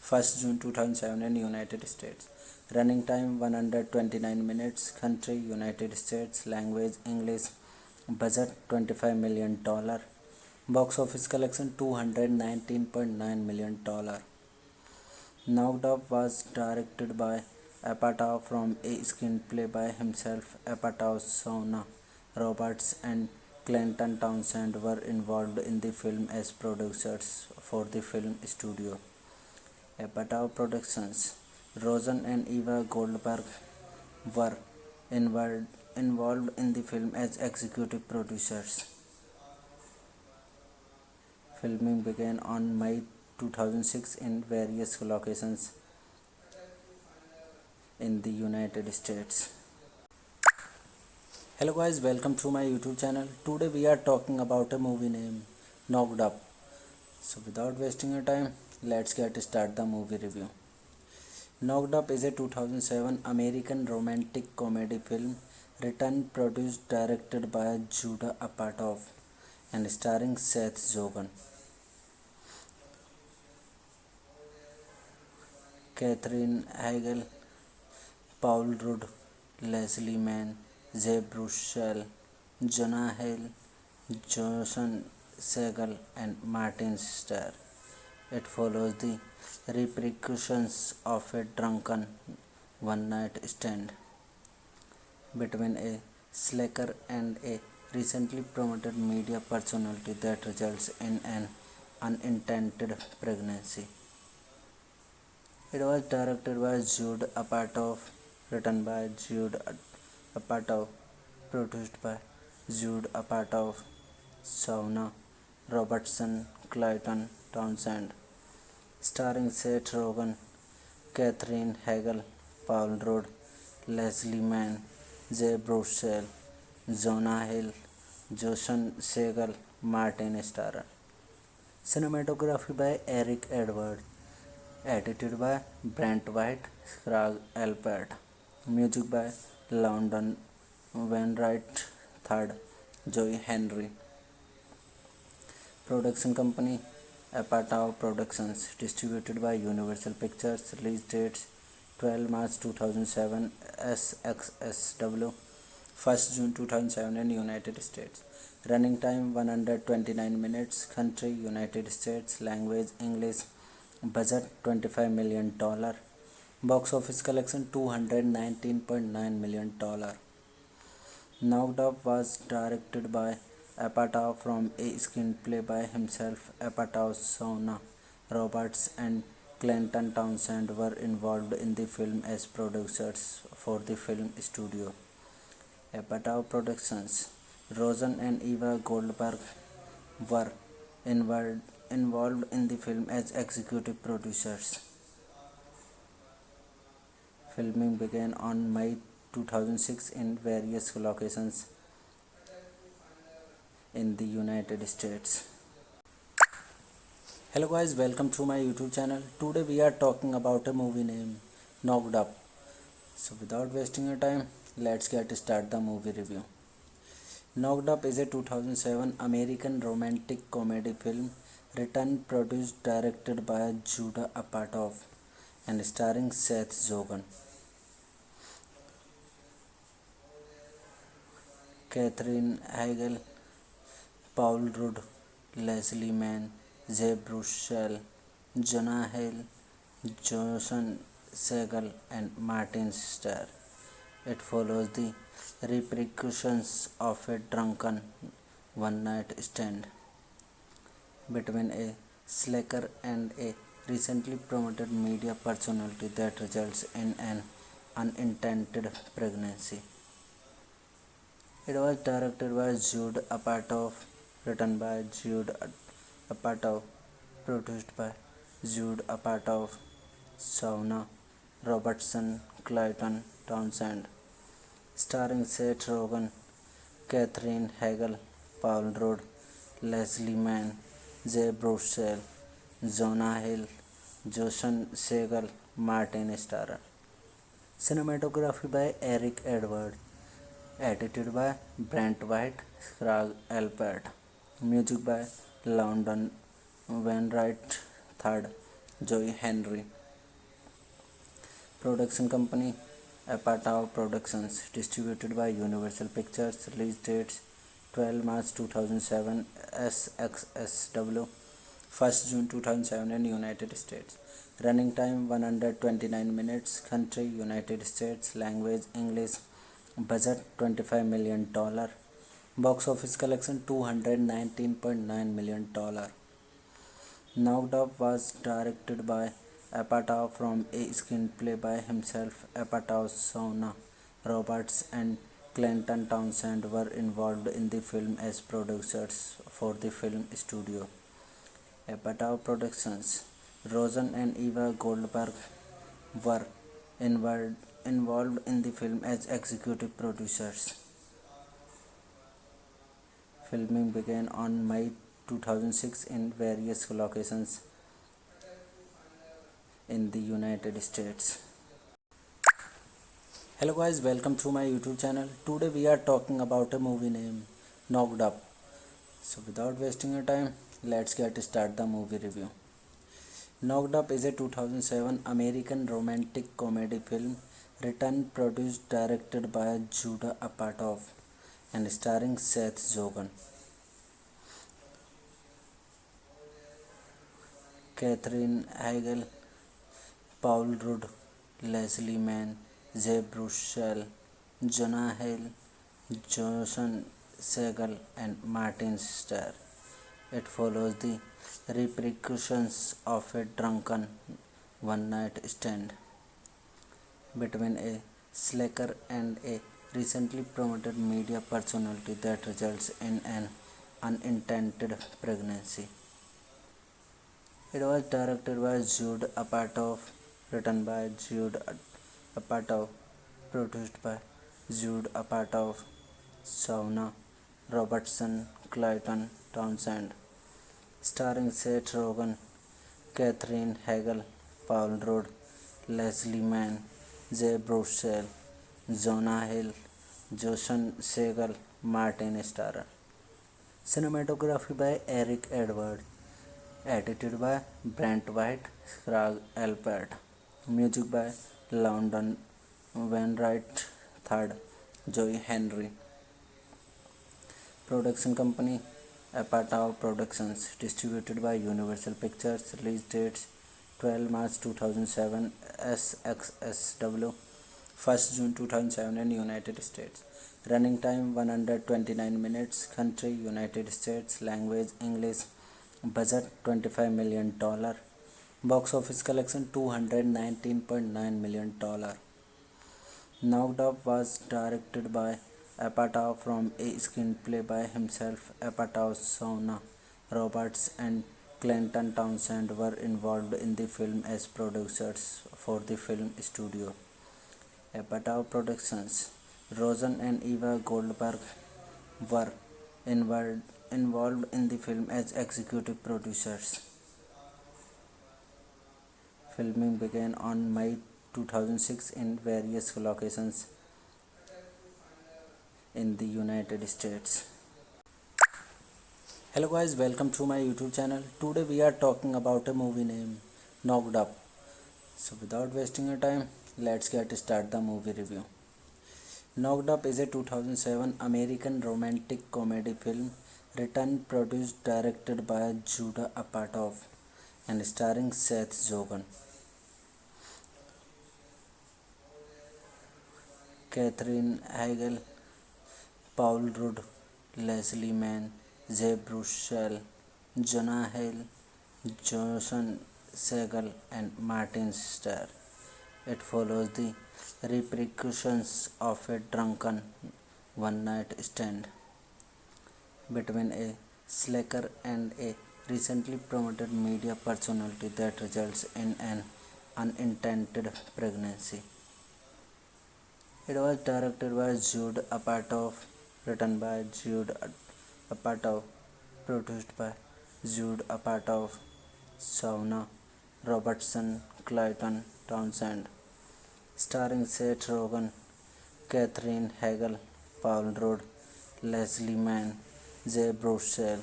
1st June 2007 in United States. Running time 129 minutes. Country United States. Language English. Budget $25 million. Box office collection $219.9 million. Knocked Up was directed by Apatow from a screenplay by himself. Apatow, Shauna Roberts, and Clayton Townsend were involved in the film as producers for the film studio. Apatow Productions. Rosen and Eva Goldberg were involved in the film as executive producers. Filming began on May 2006 in various locations in the United States. Hello guys, welcome to my YouTube channel. Today we are talking about a movie named Knocked Up. So without wasting your time, let's get started the movie review. Knocked Up is a 2007 American romantic comedy film written, produced, directed by Judah Apatow and starring Seth Rogen, Catherine Hagel, Paul Rudd, Leslie Mann, Jay Bruchel, Jonah Hill, Jason Segel, and Martin Starr. It follows the repercussions of a drunken one-night stand between a slacker and a recently promoted media personality that results in an unintended pregnancy. It was directed by Jude Apatow, written by Jude Apatow, produced by Jude Apatow, Shauna Robertson, Clayton Townsend, starring Seth Rogen, Catherine Hagel, Paul Rudd, Leslie Mann, Jay Bruchel, Jonah Hill, Jason Segel, Martin Starr. Cinematography by Eric Edward. Edited by Brent White, Craig Alpert. Music by London Wainwright III, Joey Henry. Production company Apatow Productions. Distributed by Universal Pictures. Release dates 12 March 2007 SXSW, 1st June 2007 in United States. Running time 129 minutes. Country United States. Language English. Budget $25 million. Box office collection $219.9 million. Knocked Up was directed by Apatow from a screenplay by himself. Apatow, Shauna Roberts, and Clayton Townsend were involved in the film as producers for the film studio. Apatow Productions. Rosen and Eva Goldberg were involved in the film as executive producers. Filming began on May 2006 in various locations in the United States. Hello guys, welcome to my YouTube channel. Today we are talking about a movie named Knocked Up. So without wasting your time, let's get started the movie review. Knocked Up is a 2007 American romantic comedy film written, produced, directed by Judah Apatow and starring Seth Rogen, Catherine Hagel, Paul Rudd, Leslie Mann, Jay Baruchel, Jonah Hill, Jason Segel, and Martin Starr. It follows the repercussions of a drunken one-night stand between a slacker and a recently promoted media personality that results in an unintended pregnancy. It was directed by Jude Apatow, written by Jude Apatow, produced by Jude Apatow, Shauna Robertson, Clayton Townsend, starring Seth Rogen, Catherine Hagel, Paul Rudd, Leslie Mann, Jay Baruchel, Jonah Hill, Jason Segel, Martin Starr. Cinematography by Eric Edward. Edited by Brent White, Craig Alpert. Music by London Wainwright III, Joey Henry. Production company Apatow Productions. Distributed by Universal Pictures. Release dates 12 March 2007 SXSW, 1st June 2007 in United States. Running time 129 minutes. Country United States. Language English. Budget $25 million. Box office collection $219.9 million. Knocked Up was directed by Apatow from a screenplay by himself. Apatow, Shauna Roberts, and Clayton Townsend were involved in the film as producers for the film studio. Apatow Productions. Rosen and Eva Goldberg were involved in the film as executive producers. Filming began on May 2006 in various locations in the United States. Hello guys, welcome to my YouTube channel. Today we are talking about a movie named Knocked Up. So without wasting your time, let's get started the movie review. Knocked Up is a 2007 American romantic comedy film written, produced, directed by Judah Apatow and starring Seth Rogen, Catherine Hagel, Paul Rudd, Leslie Mann, Jay Baruchel, Jonah Hill, Jason Segel, and Martin Starr. It follows the repercussions of a drunken one-night stand between a slacker and a recently promoted media personality that results in an unintended pregnancy. It was directed by Jude Apatow, written by Jude Apatow, produced by Jude Apatow, Shauna Robertson, Clayton Townsend, starring Seth Rogen, Catherine Hagel, Paul Rudd, Leslie Mann, Jay Baruchel, Jonah Hill, Jason Segel, Martin Starr. Cinematography by Eric Edward. Edited by Brent White, Craig Alpert. Music by London Wainwright III, Joey Henry. Production company Apatow Productions. Distributed by Universal Pictures. Release dates 12 March 2007 SXSW, 1st June 2007 in United States. Running time 129 minutes. Country United States. Language English. Budget $25 million. Box office collection $219.9 million. Knocked Up was directed by Apatow from a screenplay by himself. Apatow, Shauna Roberts, and Clayton Townsend were involved in the film as producers for the film studio. Apatow Productions. Rosen and Eva Goldberg were involved in the film as executive producers. Filming began on May 2006 in various locations in the United States. Hello guys, welcome to my YouTube channel. Today we are talking about a movie named Knocked Up. So without wasting your time, let's get start the movie review. Knocked Up is a 2007 American romantic comedy film written, produced, directed by Judah Apatow and starring Seth Rogen, Catherine Hagel, Paul Rudd, Leslie Mann, Jay Baruchel, Jonah Hill, Jason Segel, and Martin Starr. It follows the repercussions of a drunken one-night stand between a slacker and a recently promoted media personality that results in an unintended pregnancy. It was directed by Jude Apatow, written by Jude Apatow, produced by Jude Apatow, Shauna Robertson, Clayton Townsend, starring Seth Rogen, Catherine Hagel, Paul Rudd, Leslie Mann, Jay Baruchel,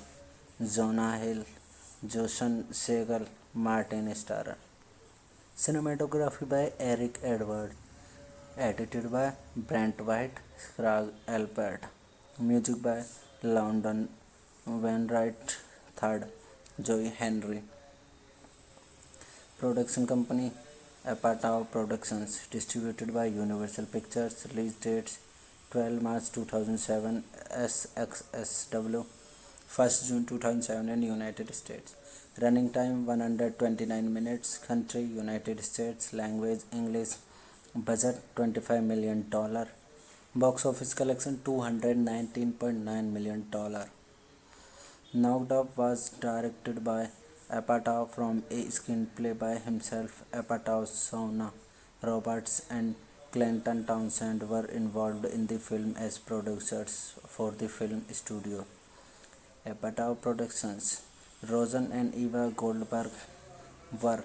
Jonah Hill, Jason Segel, Martin Starr. Cinematography by Eric Edward. Edited by Brent White, Craig Alpert. Music by London Wainwright III, Joey Henry. Production company Apatow Productions. Distributed by Universal Pictures. Release dates 12 March 2007 SXSW, 1st June 2007 in United States. Running time 129 minutes. Country United States. Language English. Budget $25 million. Box office collection $219.9 million. Knocked Up was directed by Apatow from a screenplay by himself. Apatow, Shauna Roberts, and Clayton Townsend were involved in the film as producers for the film studio. Apatow Productions. Rosen and Eva Goldberg were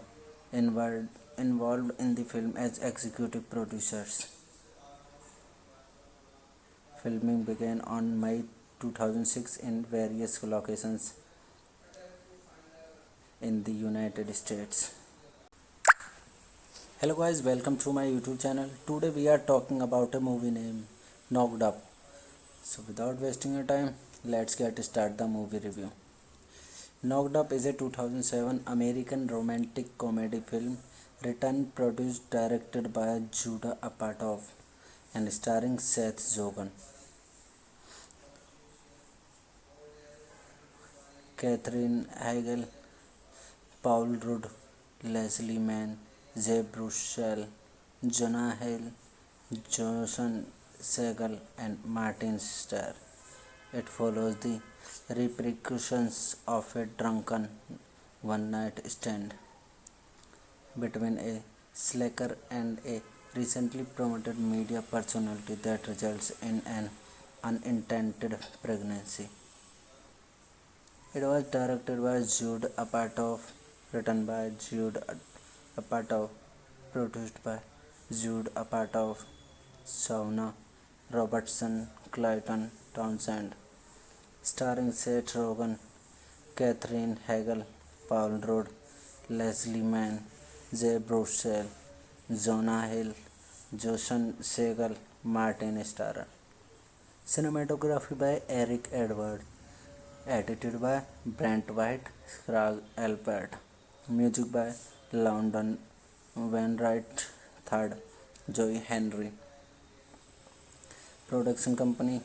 involved in the film as executive producers. Filming began on May 2006 in various locations in the United States. Hello guys, welcome to my YouTube channel. Today we are talking about a movie named Knocked Up. So without wasting your time, let's get start the movie review. Knocked Up is a 2007 American romantic comedy film written, produced, directed by Judah Apatow and starring Seth Rogen, Catherine Hagel, Paul Rudd, Leslie Mann, Jay Baruchel, Jonah Hill, Jason Segel, and Martin Starr. It follows the repercussions of a drunken one-night stand between a slacker and a recently promoted media personality that results in an unintended pregnancy. It was directed by Jude Apatow, written by Jude Apatow, produced by Jude Apatow, Shauna Robertson, Clayton Townsend, starring Seth Rogen, Catherine Hagel, Paul Rudd, Leslie Mann, Jay Baruchel, Jonah Hill, Jason Segel, Martin Starr. Cinematography by Eric Edward. Edited by Brent White, Craig Alpert. Music by London Wainwright III, Joey Henry. Production company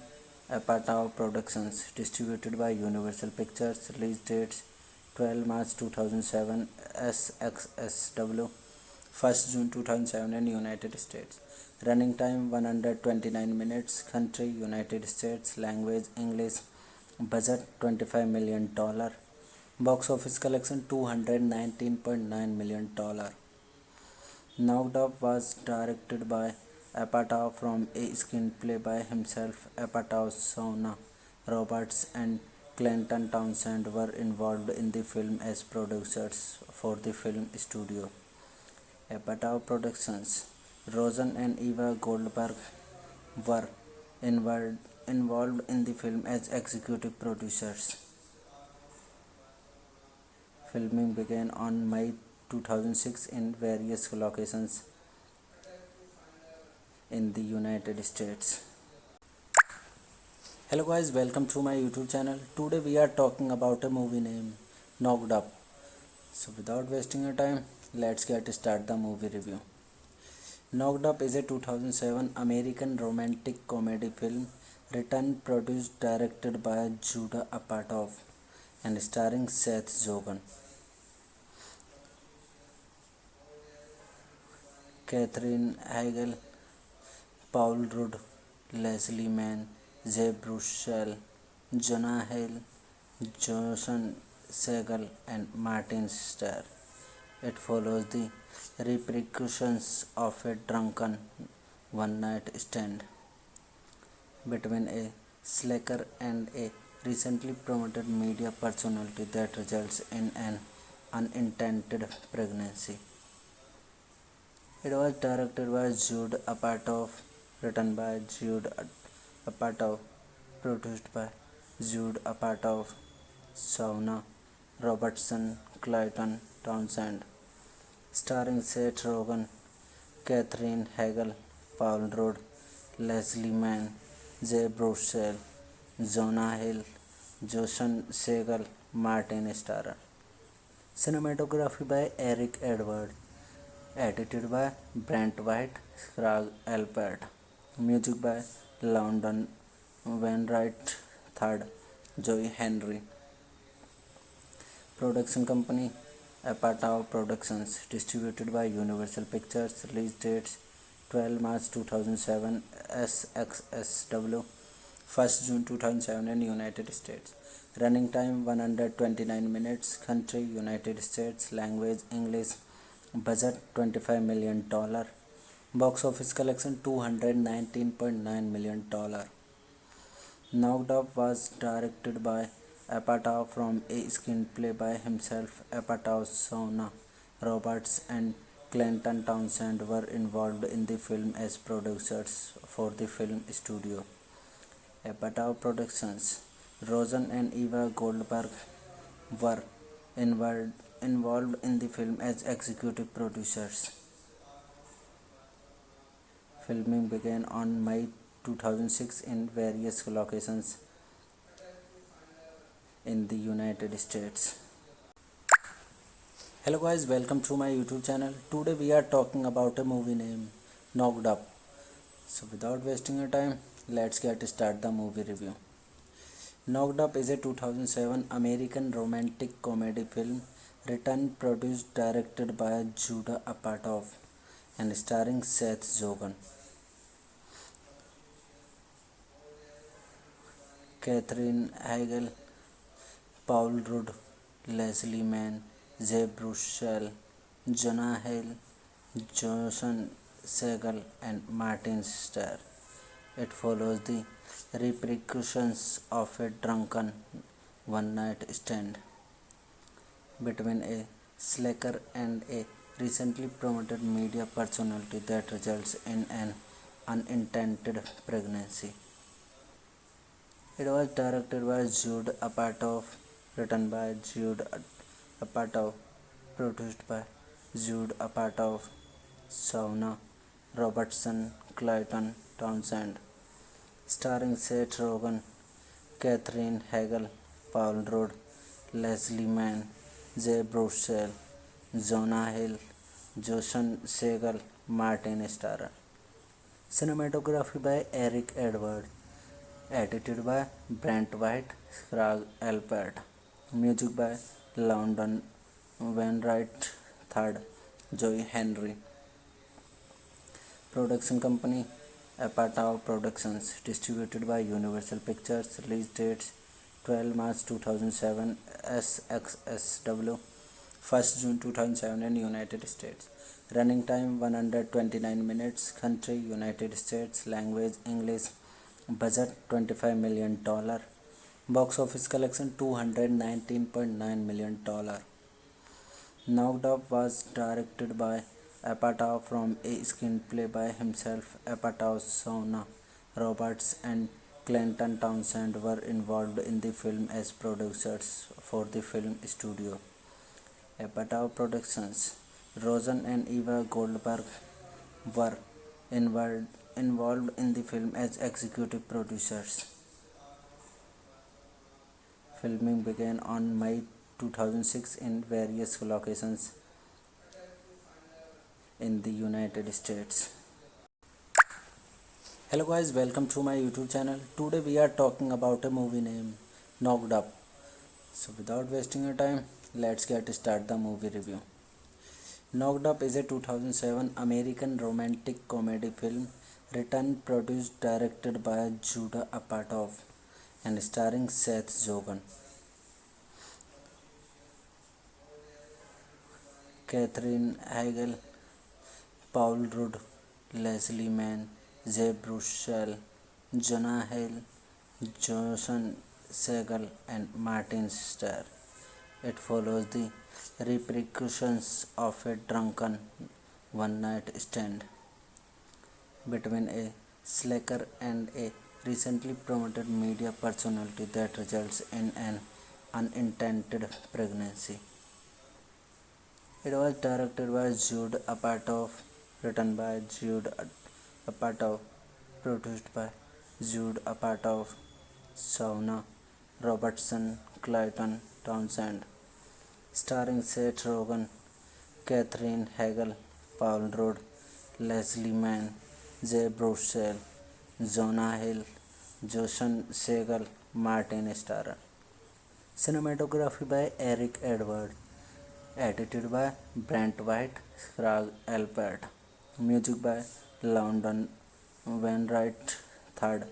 Apatow Productions. Distributed by Universal Pictures. Release dates 12 March 2007 SXSW, 1st June 2007 in United States. Running time 129 minutes. Country United States. Language English. Budget $25 million. Box office collection $219.9 million. Knocked Up was directed by Apatow from a screenplay by himself. Apatow, Shauna Roberts, and Clayton Townsend were involved in the film as producers for the film studio. Apatow Productions. Rosen and Eva Goldberg were involved in the film as executive producers. Filming began on May 2006 in various locations in the United States. Hello guys, welcome to my YouTube channel. Today we are talking about a movie named Knocked Up. So without wasting your time, let's get start the movie review. Knocked Up is a 2007 American romantic comedy film written, produced, directed by Judah Apatow and starring Seth Rogen, Catherine Hagel, Paul Rudd, Leslie Mann, Jay Baruchel, Jonah Hill, Jason Segel, and Martin Starr. It follows the repercussions of a drunken one-night stand between a slacker and a recently promoted media personality that results in an unintended pregnancy. It was directed by Jude Apatow, written by Jude Apatow, produced by Jude Apatow, Shauna Robertson, Clayton Townsend, starring Seth Rogen, Catherine Hagel, Paul Rudd, Leslie Mann, Jay Baruchel, Jonah Hill, Jason Segel, Martin Starr. Cinematography by Eric Edward. Edited by Brent White, Craig Alpert. Music by London Wainwright III, Joey Henry. Production company Apatow Productions. Distributed by Universal Pictures. Release dates 12 March 2007 SXSW, 1st June 2007 in United States. Running time 129 minutes. Country United States. Language English. Budget $25 million. Box office collection $219.9 million. Knocked Up was directed by Apatow from a screenplay by himself. Apatow, Shauna Roberts, and Clayton Townsend were involved in the film as producers for the film studio. Apatow Productions. Rosen and Eva Goldberg were involved in the film as executive producers. Filming began on May 2006 in various locations in the United States. Hello guys, welcome to my YouTube channel. Today we are talking about a movie named Knocked Up. So without wasting your time, let's get start the movie review. Knocked Up is a 2007 American romantic comedy film written, produced, directed by Judah Apatow and starring Seth Rogen, Catherine Hagel, Paul Rudd, Leslie Mann, Jay Baruchel, Jonah Hill, Jason Segel, and Martin Starr. It follows the repercussions of a drunken one-night stand between a slacker and a recently promoted media personality that results in an unintended pregnancy. It was directed by Jude Apatow, written by Jude Apatow, produced by Jude Apatow, Shauna Robertson, Clayton Townsend, starring Seth Rogen, Catherine Hagel, Paul Rudd, Leslie Mann, Jay Baruchel, Jonah Hill, Jason Segel, Martin Starr. Cinematography by Eric Edward. Edited by Brent White, Craig Alpert. Music by London Wainwright III, Joey Henry. Production company Apatow Productions. Distributed by Universal Pictures. Release dates 12 March 2007 SXSW, 1st June 2007 in United States. Running time 129 minutes. Country United States. Language English. Budget $25 million. Box office collection $219.9 million. Knocked Up was directed by Apatow from a screenplay by himself. Apatow, Shauna Roberts, and Clayton Townsend were involved in the film as producers for the film studio. Apatow Productions. Rosen and Eva Goldberg were involved in the film as executive producers. Filming began on May 2006 in various locations in the United States. Hello guys, welcome to my YouTube channel. Today we are talking about a movie named Knocked Up. So without wasting your time, let's get start the movie review. Knocked Up is a 2007 American romantic comedy film written, produced, directed by Judah Apatow and starring Seth Rogen, Catherine Hagel, Paul Rudd, Leslie Mann, Jay Baruchel, Jonah Hill, Jason Segel, and Martin Starr. It follows the repercussions of a drunken one-night stand between a slacker and a recently promoted media personality that results in an unintended pregnancy. It was directed by Jude Apatow, written by Jude Apatow, produced by Jude Apatow, Shauna Robertson, Clayton Townsend, starring Seth Rogen, Catherine Hagel, Paul Rudd, Leslie Mann, Jay Baruchel, Jonah Hill, Jason Segel, Martin Starr. Cinematography by Eric Edward. Edited by Brent White, Craig Alpert. Music by London Wainwright III,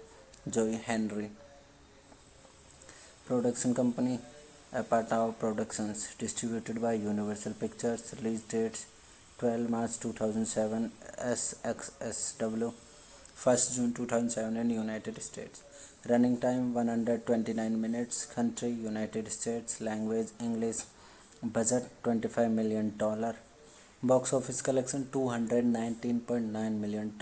Joey Henry. Production company Apatow Productions. Distributed by Universal Pictures. Release dates 12 March 2007 SXSW, 1st June 2007 in United States. Running time 129 minutes. Country United States. Language English. Budget $25 million. Box office collection $219.9 million.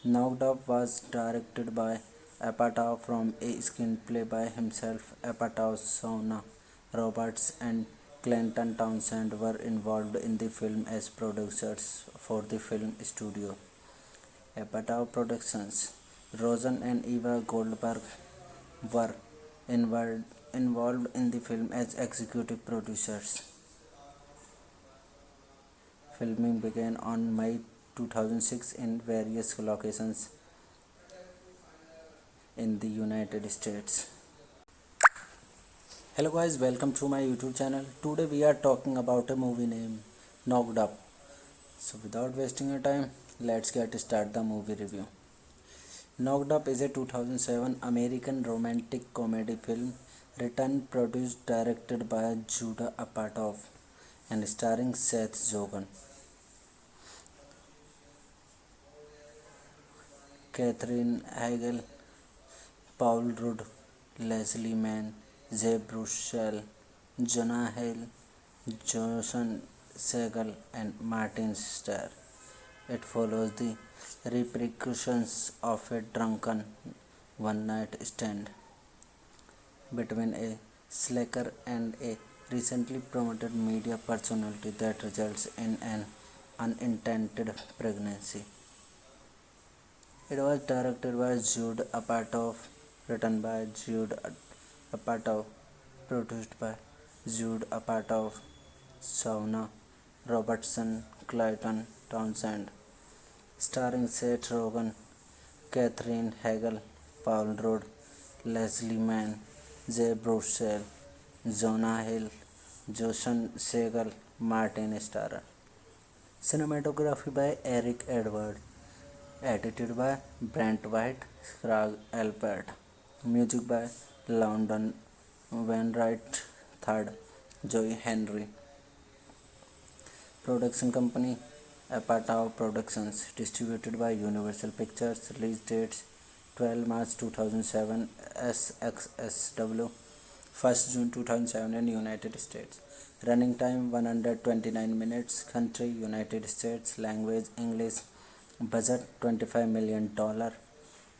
Knocked Up was directed by Apatow from a screenplay by himself. Apatow, Shauna Roberts, and Clayton Townsend were involved in the film as producers for the film studio. Apatow Productions. Rosen and Eva Goldberg were involved in the film as executive producers. Filming began on May 2006 in various locations in the United States. Hello guys, welcome to my YouTube channel. Today we are talking about a movie named Knocked Up. So without wasting your time, let's get start the movie review. Knocked Up is a 2007 American romantic comedy film written, produced, directed by Judah Apatow and starring Seth Rogen, Catherine Hagel, Paul Rudd, Leslie Mann, Jay Baruchel, Jonah Hill, Jason Segel, and Martin Starr. It follows the repercussions of a drunken one-night stand between a slacker and a recently promoted media personality that results in an unintended pregnancy. It was directed by Jude Apatow, written by Jude Apatow, produced by Jude Apatow, Shauna Robertson, Clayton Townsend, starring Seth Rogen, Catherine Hagel, Paul Rudd, Leslie Mann, Jay Baruchel, Jonah Hill, Jason Segel, Martin Starr. Cinematography by Eric Edward. Edited by Brent White, Craig Alpert. Music by London Wainwright III, Joey Henry. Production company Apatow Productions. Distributed by Universal Pictures. Release dates 12 March 2007 SXSW, 1st June 2007 in United States. Running time 129 minutes. Country United States. Language English. Budget $25 million.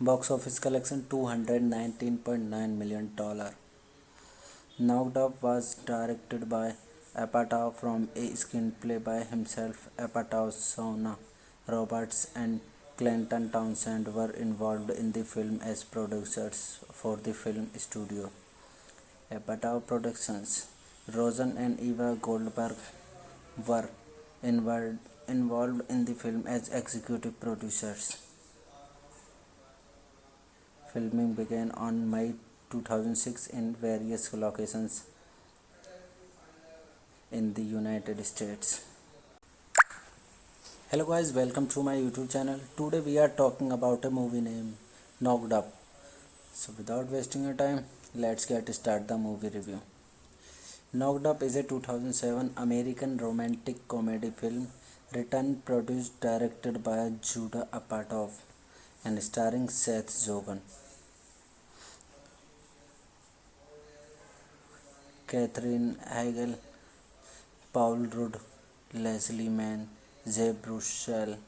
Box office collection $219.9 million. Knocked Up was directed by Apatow from a screenplay by himself. Apatow, Shauna Roberts, and Clayton Townsend were involved in the film as producers for the film studio. Apatow Productions. Rosen and Eva Goldberg were involved in the film as executive producers. Filming began on May 2006 in various locations in the United States. Hello guys, welcome to my YouTube channel. Today we are talking about a movie named Knocked Up. So without wasting your time, let's get start the movie review. Knocked Up is a 2007 American romantic comedy film written, produced, directed by Judah Apatow and starring Seth Rogen, Catherine Hagel, Paul Rudd, Leslie Mann, Jay Baruchel,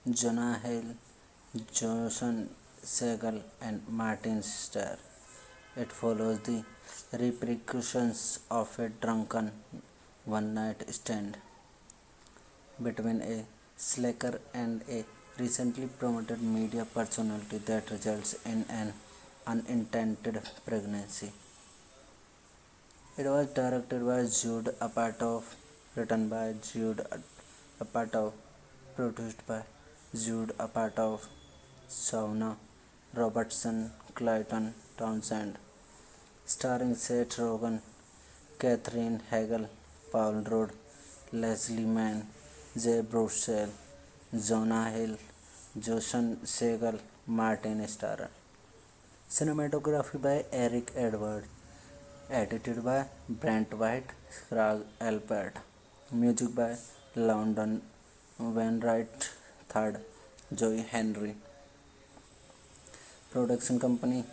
Jonah Hill, Jason Segel, and Martin Starr. It follows the repercussions of a drunken one-night stand between a slacker and a recently promoted media personality that results in an unintended pregnancy. It was directed by Jude Apatow, written by Jude Apatow, produced by Jude Apatow, Shauna Robertson, Clayton Townsend, starring Seth Rogen, Catherine Hagel, Paul Rudd, Leslie Mann, Jay Baruchel, Jonah Hill, Jason Segel, Martin Starr. Cinematography by Eric Edward. Edited by Brent White, Craig Alpert. Music by London Wainwright III, Joey Henry. Production company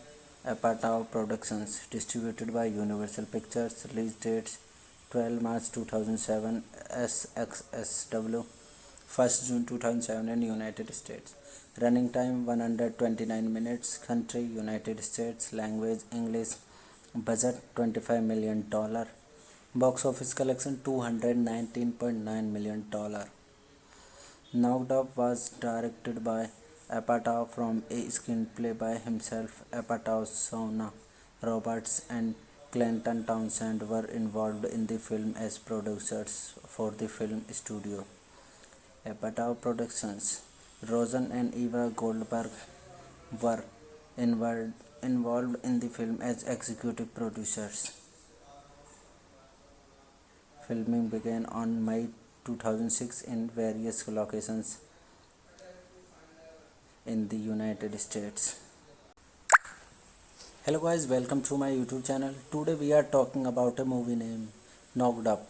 Apatow Productions. Distributed by Universal Pictures. Release dates 12 March 2007 SXSW, 1st June 2007 in United States. Running time 129 minutes. Country United States. Language English. Budget $25 million. Box office collection $219.9 million. Knocked Up was directed by Apatow from a screenplay by himself. Apatow, Shauna Roberts, and Clayton Townsend were involved in the film as producers for the film studio. Apatow Productions. Rosen and Eva Goldberg were involved in the film as executive producers. Filming began on May 2006 in various locations in the United States. Hello guys, welcome to my YouTube channel. Today we are talking about a movie named Knocked Up.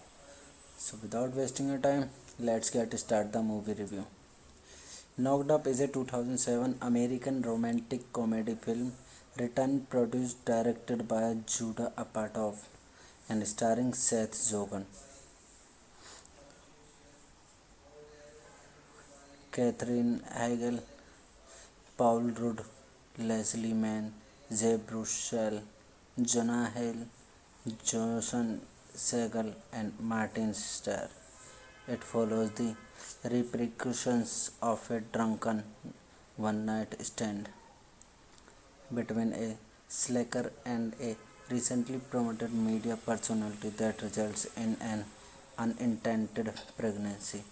So without wasting your time, let's get start the movie review. Knocked Up is a 2007 American romantic comedy film written, produced, directed by Judah Apatow and starring Seth Rogen, Catherine Hagel, Paul Rudd, Leslie Mann, Jay Baruchel, Jonah Hill, Jason Segel, and Martin Starr. It follows the repercussions of a drunken one-night stand between a slacker and a recently promoted media personality that results in an unintended pregnancy.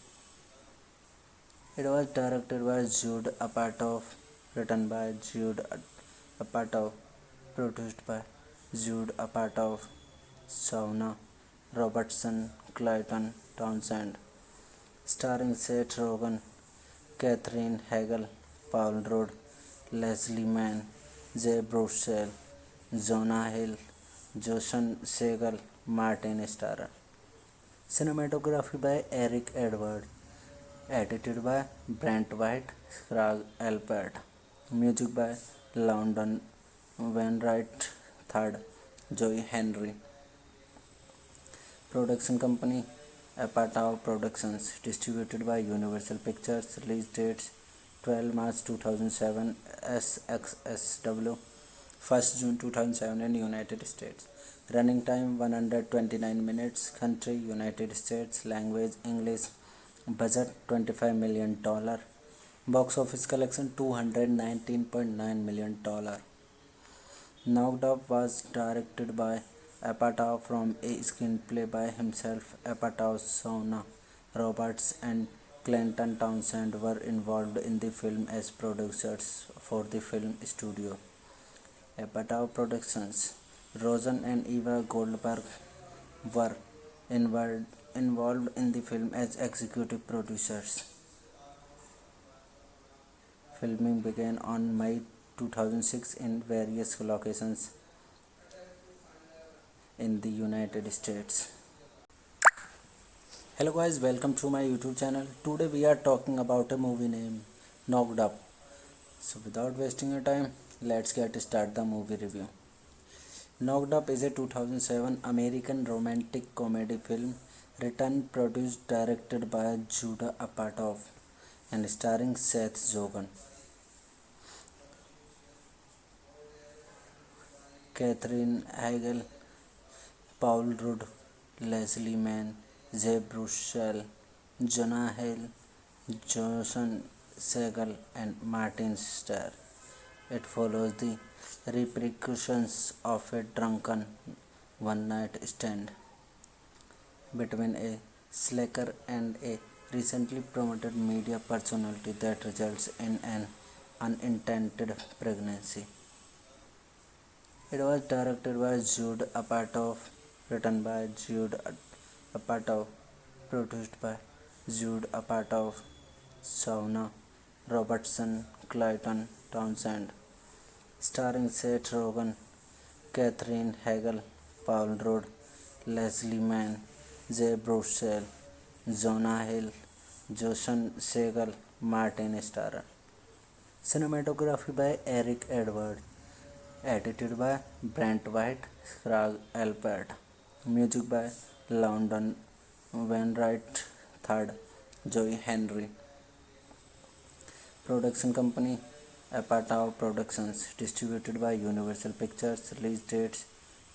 It was directed by Jude Apatow, written by Jude Apatow, produced by Jude Apatow, Shauna Robertson, Clayton Townsend, starring Seth Rogen, Catherine Hagel, Paul Rudd, Leslie Mann, Jay Baruchel, Jonah Hill, Jason Segel, Martin Starr. Cinematography by Eric Edward. Edited by Brent White, Craig Alpert. Music by London Wainwright III, Joey Henry. Production company Apatow Productions. Distributed by Universal Pictures. Release dates 12 March 2007 SXSW, 1st June 2007 in United States. Running time 129 minutes. Country United States. Language English. Budget $25 million. Box office collection $219.9 million. Knocked Up was directed by Apatow from a screenplay by himself. Apatow, Shauna Roberts, and Clayton Townsend were involved in the film as producers for the film studio. Apatow Productions. Rosen and Eva Goldberg were involved in the film as executive producers. Filming began on May 2006 in various locations in the United States. Hello guys, welcome to my YouTube channel. Today we are talking about a movie named Knocked Up. So without wasting your time, let's get start the movie review. Knocked Up is a 2007 American romantic comedy film written, produced, directed by Judd Apatow and starring Seth Rogen, Katherine Heigl, Paul Rudd, Leslie Mann, Jay Baruchel, Jonah Hill, Jason Segel, and Martin Starr. It follows the repercussions of a drunken one-night stand between a slacker and a recently promoted media personality that results in an unintended pregnancy. It was directed by Judd Apatow, written by Judd Apatow, produced by Judd Apatow, Shauna Robertson, Clayton Townsend, starring Seth Rogen, Katherine Heigl, Paul Rudd, Leslie Mann, Jay Baruchel, Jonah Hill, Jason Segel, Martin Starr. Cinematography by Eric Edward. Edited by Brent White, Craig Alpert. Music by London Wainwright III, Joey Henry. Production company Apatow Productions. Distributed by Universal Pictures. Release dates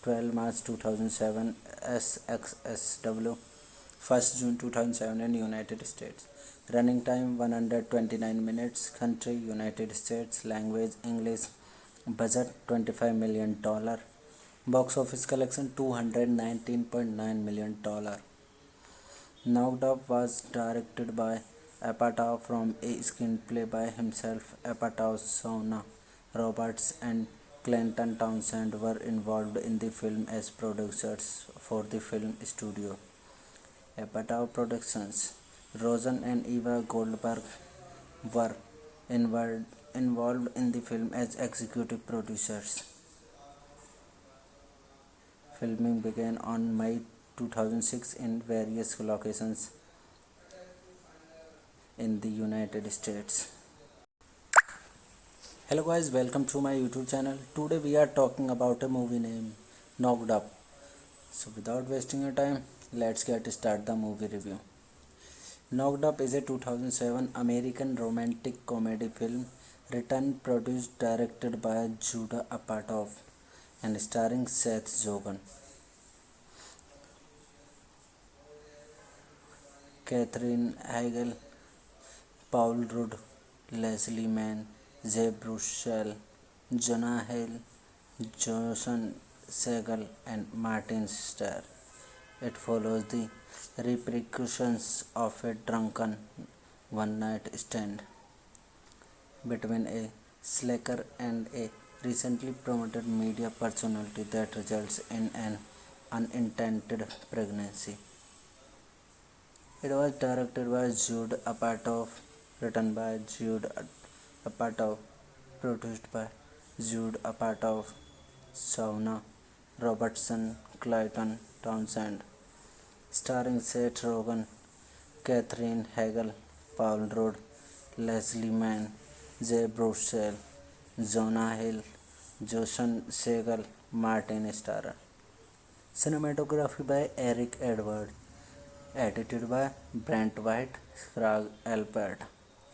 12 March 2007 SXSW, 1st June 2007 in United States. Running time 129 minutes. Country United States. Language English. Budget $25 million. Box office collection $219.9 million. Knocked Up was directed by Apatow from a screenplay by himself. Apatow, Shauna Roberts, and Clayton Townsend were involved in the film as producers for the film studio. Apatow Productions. Rosen and Eva Goldberg were involved in the film as executive producers. Filming began on May 2006 in various locations in the United States. Hello guys, welcome to my YouTube channel. Today we are talking about a movie named Knocked Up. So without wasting your time, let's get start the movie review. Knocked Up is a 2007 American romantic comedy film written, produced, directed by Judd Apatow and starring Seth Rogen, Katherine Heigl, Paul Rudd, Leslie Mann, Jay Baruchel, Jonah Hill, Jason Segel, and Martin Starr. It follows the repercussions of a drunken one-night stand between a slacker and a recently promoted media personality that results in an unintended pregnancy. It was directed by Judd Apatow, written by Judd Apatow, produced by Judd Apatow, Shauna Robertson, Clayton Townsend, starring Seth Rogen, Katherine Heigl, Paul Rudd, Leslie Mann, Jay Baruchel, Jonah Hill, Jason Segel, Martin Starr. Cinematography by Eric Edward. Edited by Brent White, Craig Alpert.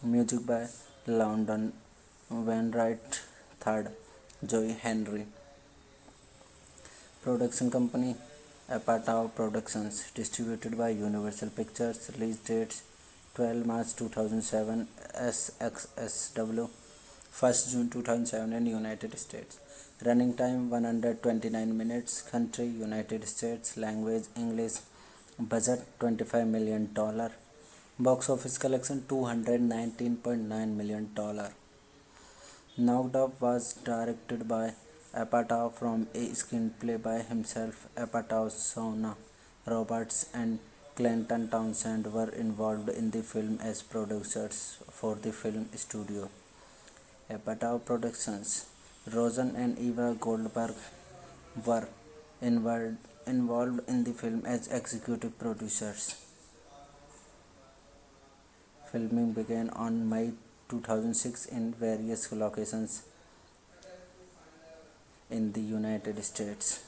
Music by London Wainwright III, Joy Henry. Production company Apatow Productions, distributed by Universal Pictures. Release dates 12 March 2007 SXSW, 1st June 2007 in United States. Running time 129 minutes. Country United States. Language English. Budget $25 million. Box office collection $219.9 million. Knocked Up was directed by Apatow from a screenplay by himself. Apatow, Shauna Roberts, and Clayton Townsend were involved in the film as producers for the film studio. Apatow Productions. Rosen and Eva Goldberg were involved in the film as executive producers. Filming began on May 2006 in various locations in the United States.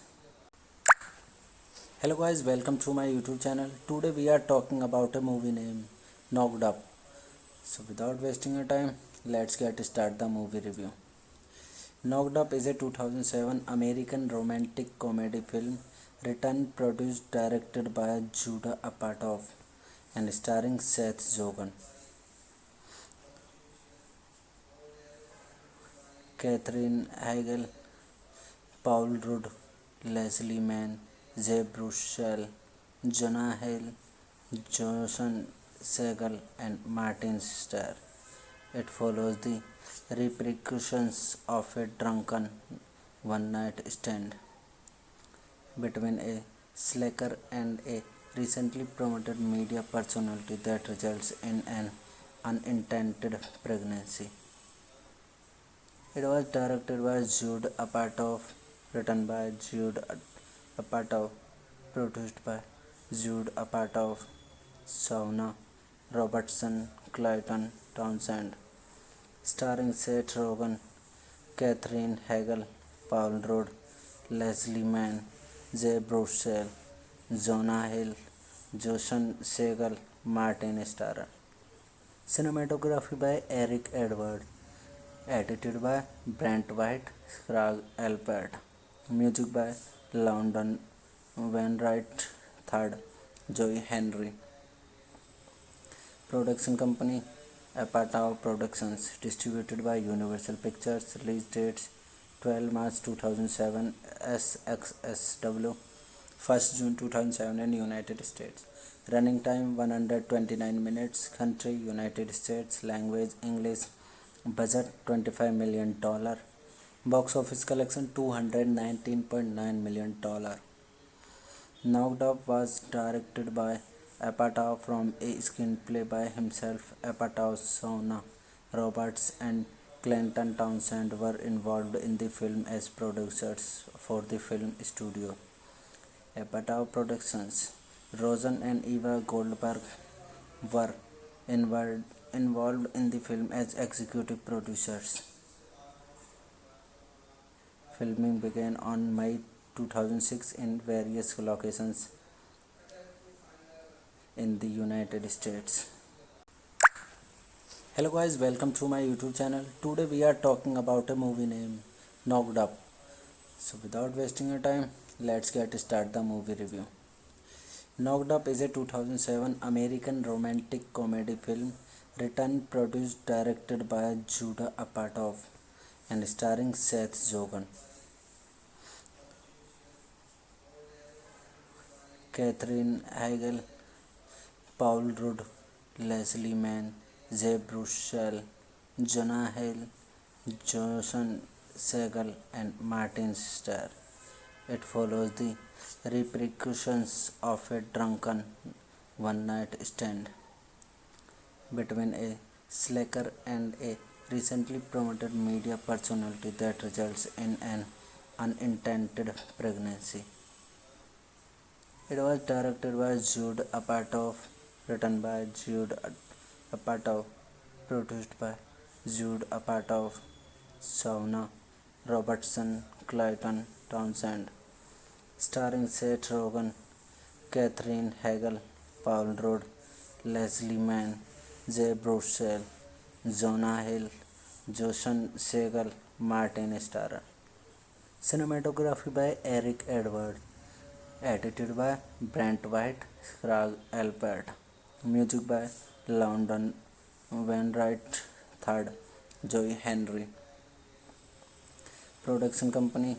Hello guys, welcome to my YouTube channel. Today we are talking about a movie named Knocked Up. So without wasting your time, let's get started the movie review. Knocked Up is a 2007 American romantic comedy film written, produced, directed by Judd Apatow and starring Seth Rogen, Katherine Heigl, Paul Rudd, Leslie Mann, Jay Baruchel, Jonah Hill, Jason Segel, and Martin Starr. It follows the repercussions of a drunken one-night stand between a slacker and a recently promoted media personality that results in an unintended pregnancy. It was directed by Judd Apatow, written by Judd Apatow, produced by Judd Apatow, Shauna Robertson, Clayton Townsend, starring Seth Rogen, Katherine Heigl, Paul Rudd, Leslie Mann, Jay Baruchel, Jonah Hill, Jason Segel, Martin Starr. Cinematography by Eric Edward. Edited by Brent White, Craig Alpert. Music by London Wainwright III, Joy Henry. Production company Apatow Productions, distributed by Universal Pictures. Release dates 12 March 2007 SXSW, 1st June 2007 in United States. Running time 129 minutes. Country United States. Language English. Budget $25 million. Box office collection $219.9 million. Knocked Up was directed by Apatow from a screenplay by himself. Apatow, Shauna Roberts, and Clayton Townsend were involved in the film as producers for the film studio. Apatow Productions. Rosen and Eva Goldberg were involved in the film as executive producers. Filming began on May 2006 in various locations in the United States. Hello guys, welcome to my YouTube channel. Today we are talking about a movie named Knocked Up. So without wasting your time, let's get started the movie review. Knocked Up is a 2007 American romantic comedy film written, produced, directed by Judd Apatow and starring Seth Rogen, Katherine Heigl, Paul Rudd, Leslie Mann, Jay Baruchel, Jonah Hill, Jason Segel, and Martin Starr. It follows the repercussions of a drunken one-night stand between a slacker and a recently promoted media personality that results in an unintended pregnancy. It was directed by Judd Apatow, written by Judd Apatow, produced by Judd Apatow, Shauna Robertson, Clayton Townsend, starring Seth Rogen, Katherine Heigl, Paul Rudd, Leslie Mann, Jay Baruchel, Jonah Hill, Joshan Segal, Martin Starr. Cinematography by Eric Edward. Edited by Brent White, Craig Alpert. Music by London Wainwright III, Joy Henry. Production company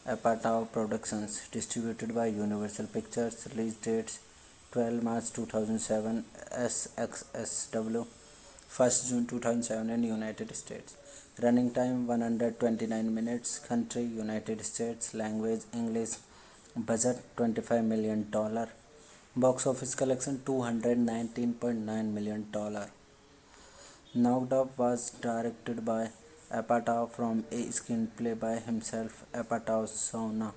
Apatow Productions. Distributed by Universal Pictures. Release dates 12 March 2007 SXSW, 1st June 2007 in United States. Running time 129 minutes. Country United States. Language English. Budget $25 million. Box office collection $219.9 million. Knocked Up was directed by Apatow from a screenplay by himself. Apatow, Shauna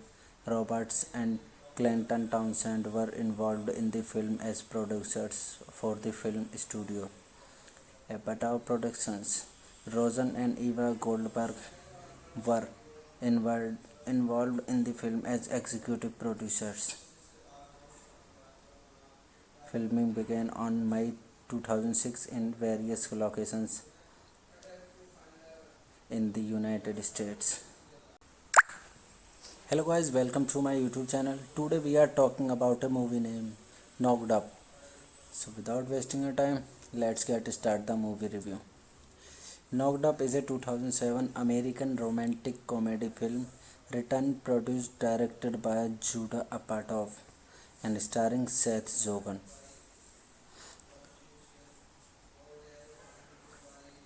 Roberts, and Clayton Townsend were involved in the film as producers for the film studio. Apatow Productions. Rosen and Eva Goldberg were involved in the film as executive producers. Filming began on May 2006 in various locations in the United States. Hello guys, welcome to my YouTube channel. Today we are talking about a movie named Knocked Up. So without wasting your time, let's get started the movie review. Knocked Up is a 2007 American romantic comedy film written, produced, directed by Judd Apatow and starring Seth Rogen,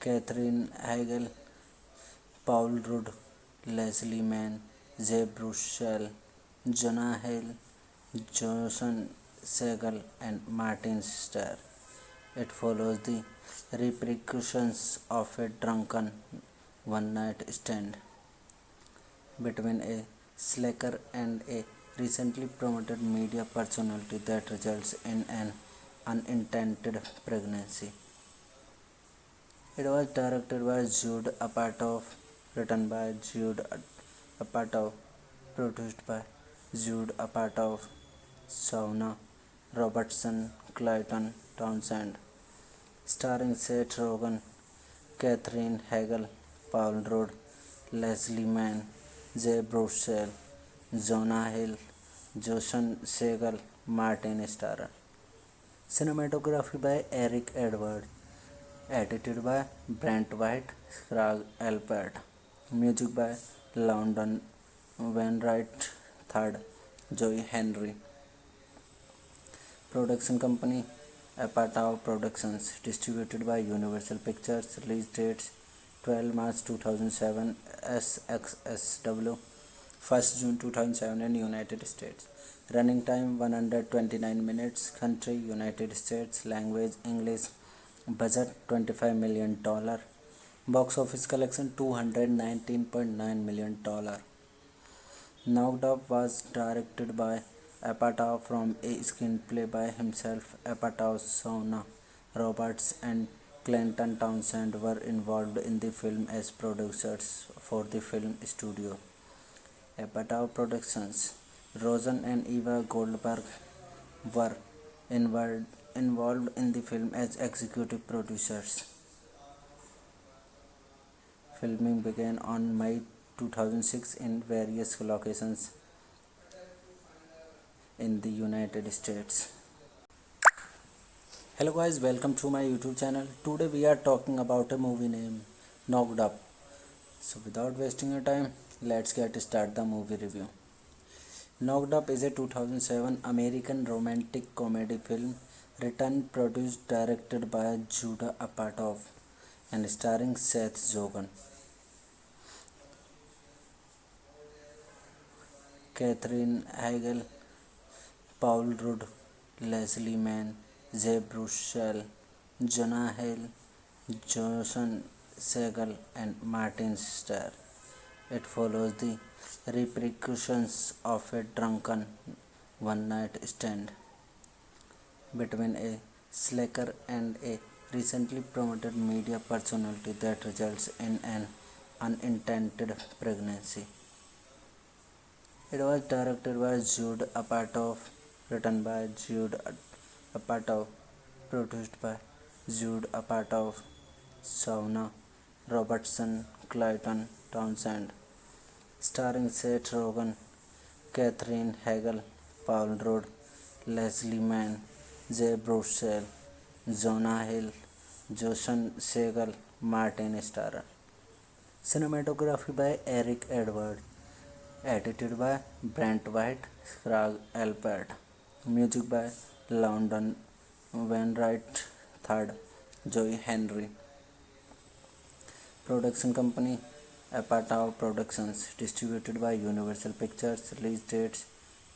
Katherine Heigl, Paul Rudd, Leslie Mann, Jay Baruchel, Jonah Hill, Joshan Segal, and Martin Starr. It follows the repercussions of a drunken one-night stand between a slacker and a recently promoted media personality that results in an unintended pregnancy. It was directed by Judd Apatow, written by Judd Apatow, produced by Judd Apatow, Shauna Robertson, Clayton Townsend, starring Seth Rogen, Katherine Heigl, Paul Rudd, Leslie Mann, Jay Baruchel, Jonah Hill, Joshan Segal, Martin Starr. Cinematography by Eric Edward. Edited by Brent White, Craig Alpert. Music by London Wainwright III, Joy Henry. Production company Apatow Productions. Distributed by Universal Pictures. Release dates 12 March 2007 SXSW, 1st June 2007 in United States. Running time 129 minutes. Country United States. Language English. Budget $25 million. Box office collection $219.9 million. Knocked Up was directed by Apatow from a screenplay by himself. Apatow, Shauna Roberts, and Clayton Townsend were involved in the film as producers for the film studio. Apatow Productions. Rosen and Eva Goldberg were involved in the film as executive producers. Filming began on May 2006 in various locations in the United States. Hello guys, welcome to my YouTube channel. Today we are talking about a movie named Knocked Up. So without wasting your time, let's get started the movie review. Knocked Up is a 2007 American romantic comedy film written, produced, directed by Judd Apatow and starring Seth Rogen, Katherine Heigl, Paul Rudd, Leslie Mann, Jay Baruchel, Jonah Hill, Joshan Segal, and Martin Starr. It follows the repercussions of a drunken one-night stand between a slacker and a recently promoted media personality that results in an unintended pregnancy. It was directed by Judd Apatow, written by Judd Apatow, produced by Judd Apatow, Shauna Robertson, Clayton Townsend, starring Seth Rogen, Catherine Hagel, Paul Rudd, Leslie Mann, Jay Baruchel, Jonah Hill, Joshan Segel, Martin Starr. Cinematography by Eric Edward. Edited by Brent White, Craig Alpert. Music by London Wainwright III, Joey Henry. Production company Apatow Productions. Distributed by Universal Pictures. Release dates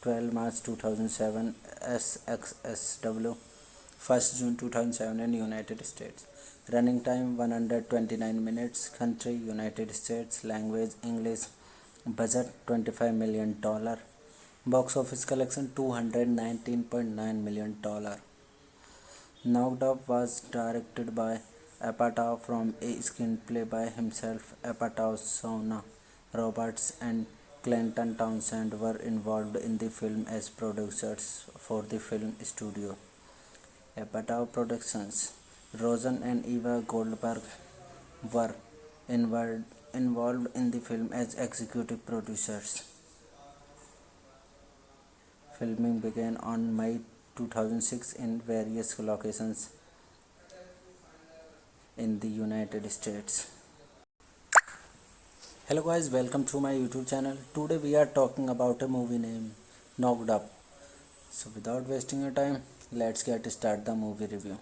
12 March 2007 SXSW, 1st June 2007 in United States. Running time 129 minutes. Country United States. Language English. Budget $25 million. Box office collection $219.9 million. Knocked Up was directed by Apatow from a screenplay by himself. Apatow, Shauna Roberts, and Clayton Townsend were involved in the film as producers for the film studio. Apatow Productions. Rosen and Eva Goldberg were involved in the film as executive producers. Filming began on May 2006 in various locations in the United States. Hello guys, welcome to my YouTube channel. Today we are talking about a movie named Knocked Up. So without wasting your time, let's get start the movie review.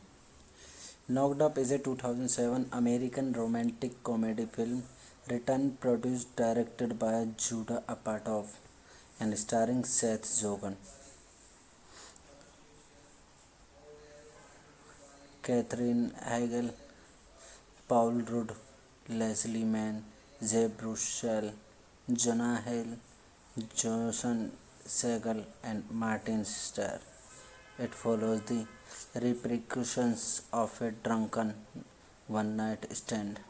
Knocked Up is a 2007 American romantic comedy film written, produced, directed by Judd Apatow and starring Seth Rogen, Catherine Hagel, Paul Rudd, Leslie Mann, Jay Baruchel, Jonah Hill, Joshan Segel, and Martin Starr. It follows the repercussions of a drunken one-night stand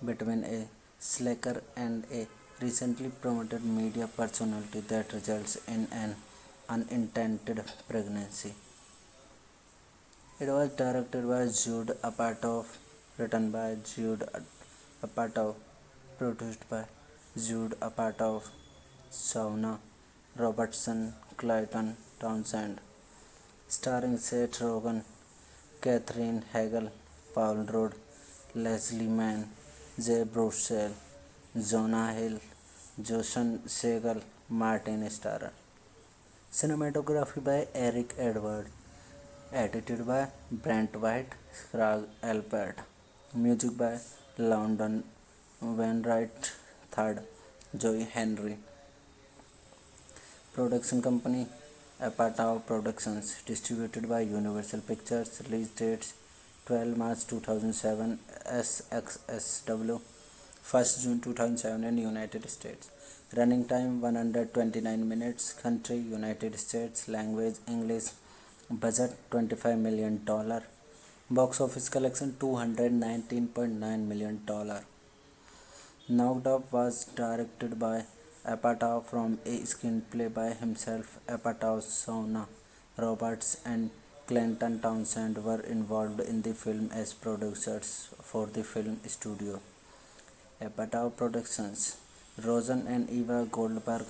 between a slacker and a recently promoted media personality that results in an unintended pregnancy. It was directed by Judd Apatow, written by Judd Apatow, produced by Judd Apatow, Shauna Robertson, Clayton Townsend, starring Seth Rogen, Catherine Hagel, Paul Rudd, Leslie Mann, Jay Baruchel, Jonah Hill, Joshan Segel, Martin Starr. Cinematography by Eric Edward. Edited by Brent White, Craig Alpert. Music by London Wainwright III, Joey Henry. Production company Apatow Productions. Distributed by Universal Pictures. Release dates 12 March 2007 SXSW, 1st June 2007 in United States. Running time 129 minutes. Country United States. Language English. Budget $25 million. Box office collection $219.9 million. Knocked Up was directed by Apatow from a screenplay by himself. Apatow, Shauna Roberts, and Clayton Townsend were involved in the film as producers for the film studio. Apatow Productions. Rosen and Eva Goldberg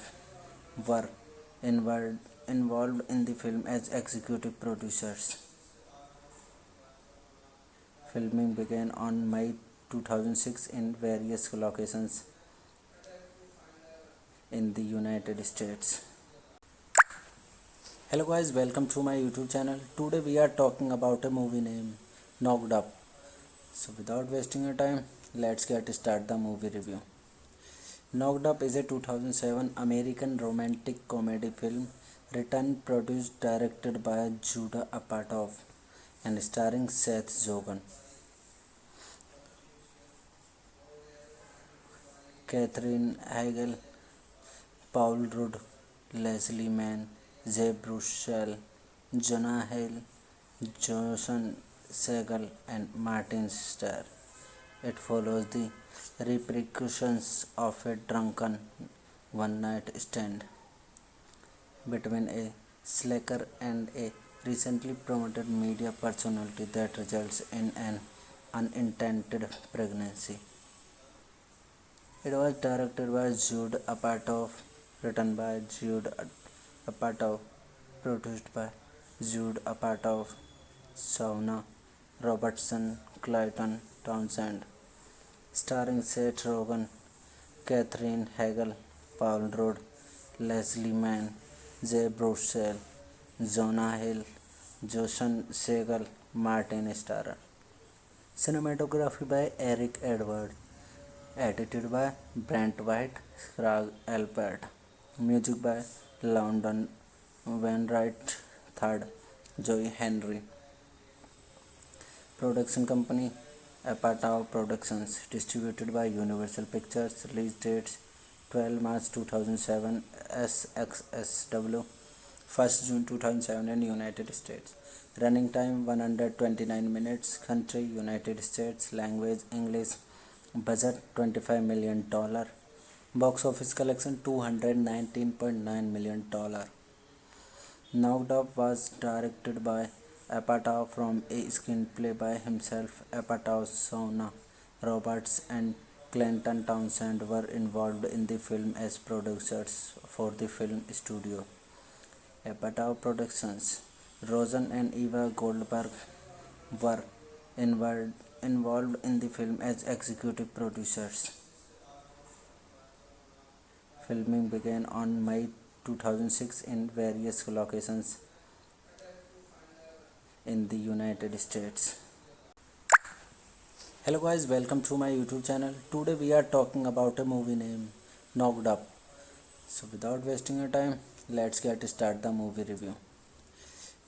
were involved in the film as executive producers. Filming began on May 2006 in various locations in the United States. Hello guys, welcome to my YouTube channel. Today we are talking about a movie named Knocked Up. So without wasting your time, let's get start the movie review. Knocked Up is a 2007 American romantic comedy film written, produced, directed by Judd Apatow and starring Seth Rogen, Catherine Hagel, Paul Rudd, Leslie Mann, Jay Baruchel, Jonah Hill, Joshan Segel, and Martin Starr. It follows the repercussions of a drunken one-night stand between a slacker and a recently promoted media personality that results in an unintended pregnancy. It was directed by Jude Apatow, written by Jude Apatow, produced by Jude Apatow, Shauna Robertson, Clayton Townsend, starring Seth Rogen, Catherine Hagel, Paul Rudd, Leslie Mann, Jay Baruchel, Jonah Hill, Joshan Segel, Martin Starr. Cinematography by Eric Edward. Edited by Brent White, Craig Alpert. Music by London Wainwright III, Joey Henry. Production company Apatow Productions. Distributed by Universal Pictures. Release dates 12 March 2007 SXSW, 1st June 2007 in United States. Running time 129 minutes. Country United States. Language English. Budget $25 million. Box office collection $219.9 million. Knocked Up was directed by Apatow from a screenplay by himself. Apatow, Shauna Roberts, and Clayton Townsend were involved in the film as producers for the film studio. Apatow Productions. Rosen and Eva Goldberg were involved in the film as executive producers. Filming began on May 2006 in various locations in the United States. Hello guys, welcome to my YouTube channel. Today we are talking about a movie named Knocked Up. So without wasting your time, let's get started the movie review.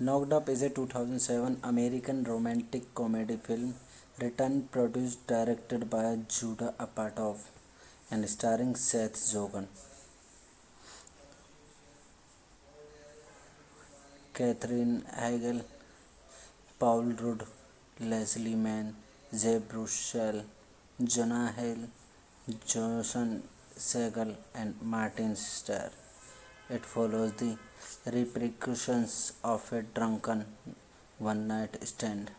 Knocked Up is a 2007 American romantic comedy film written, produced, directed by Jude Apatow and starring Seth Rogen, Catherine Hagel, Paul Rudd, Leslie Mann, Jay Baruchel, Jonah Hill, Joshan Segel, and Martin Starr. It follows the repercussions of a drunken one-night stand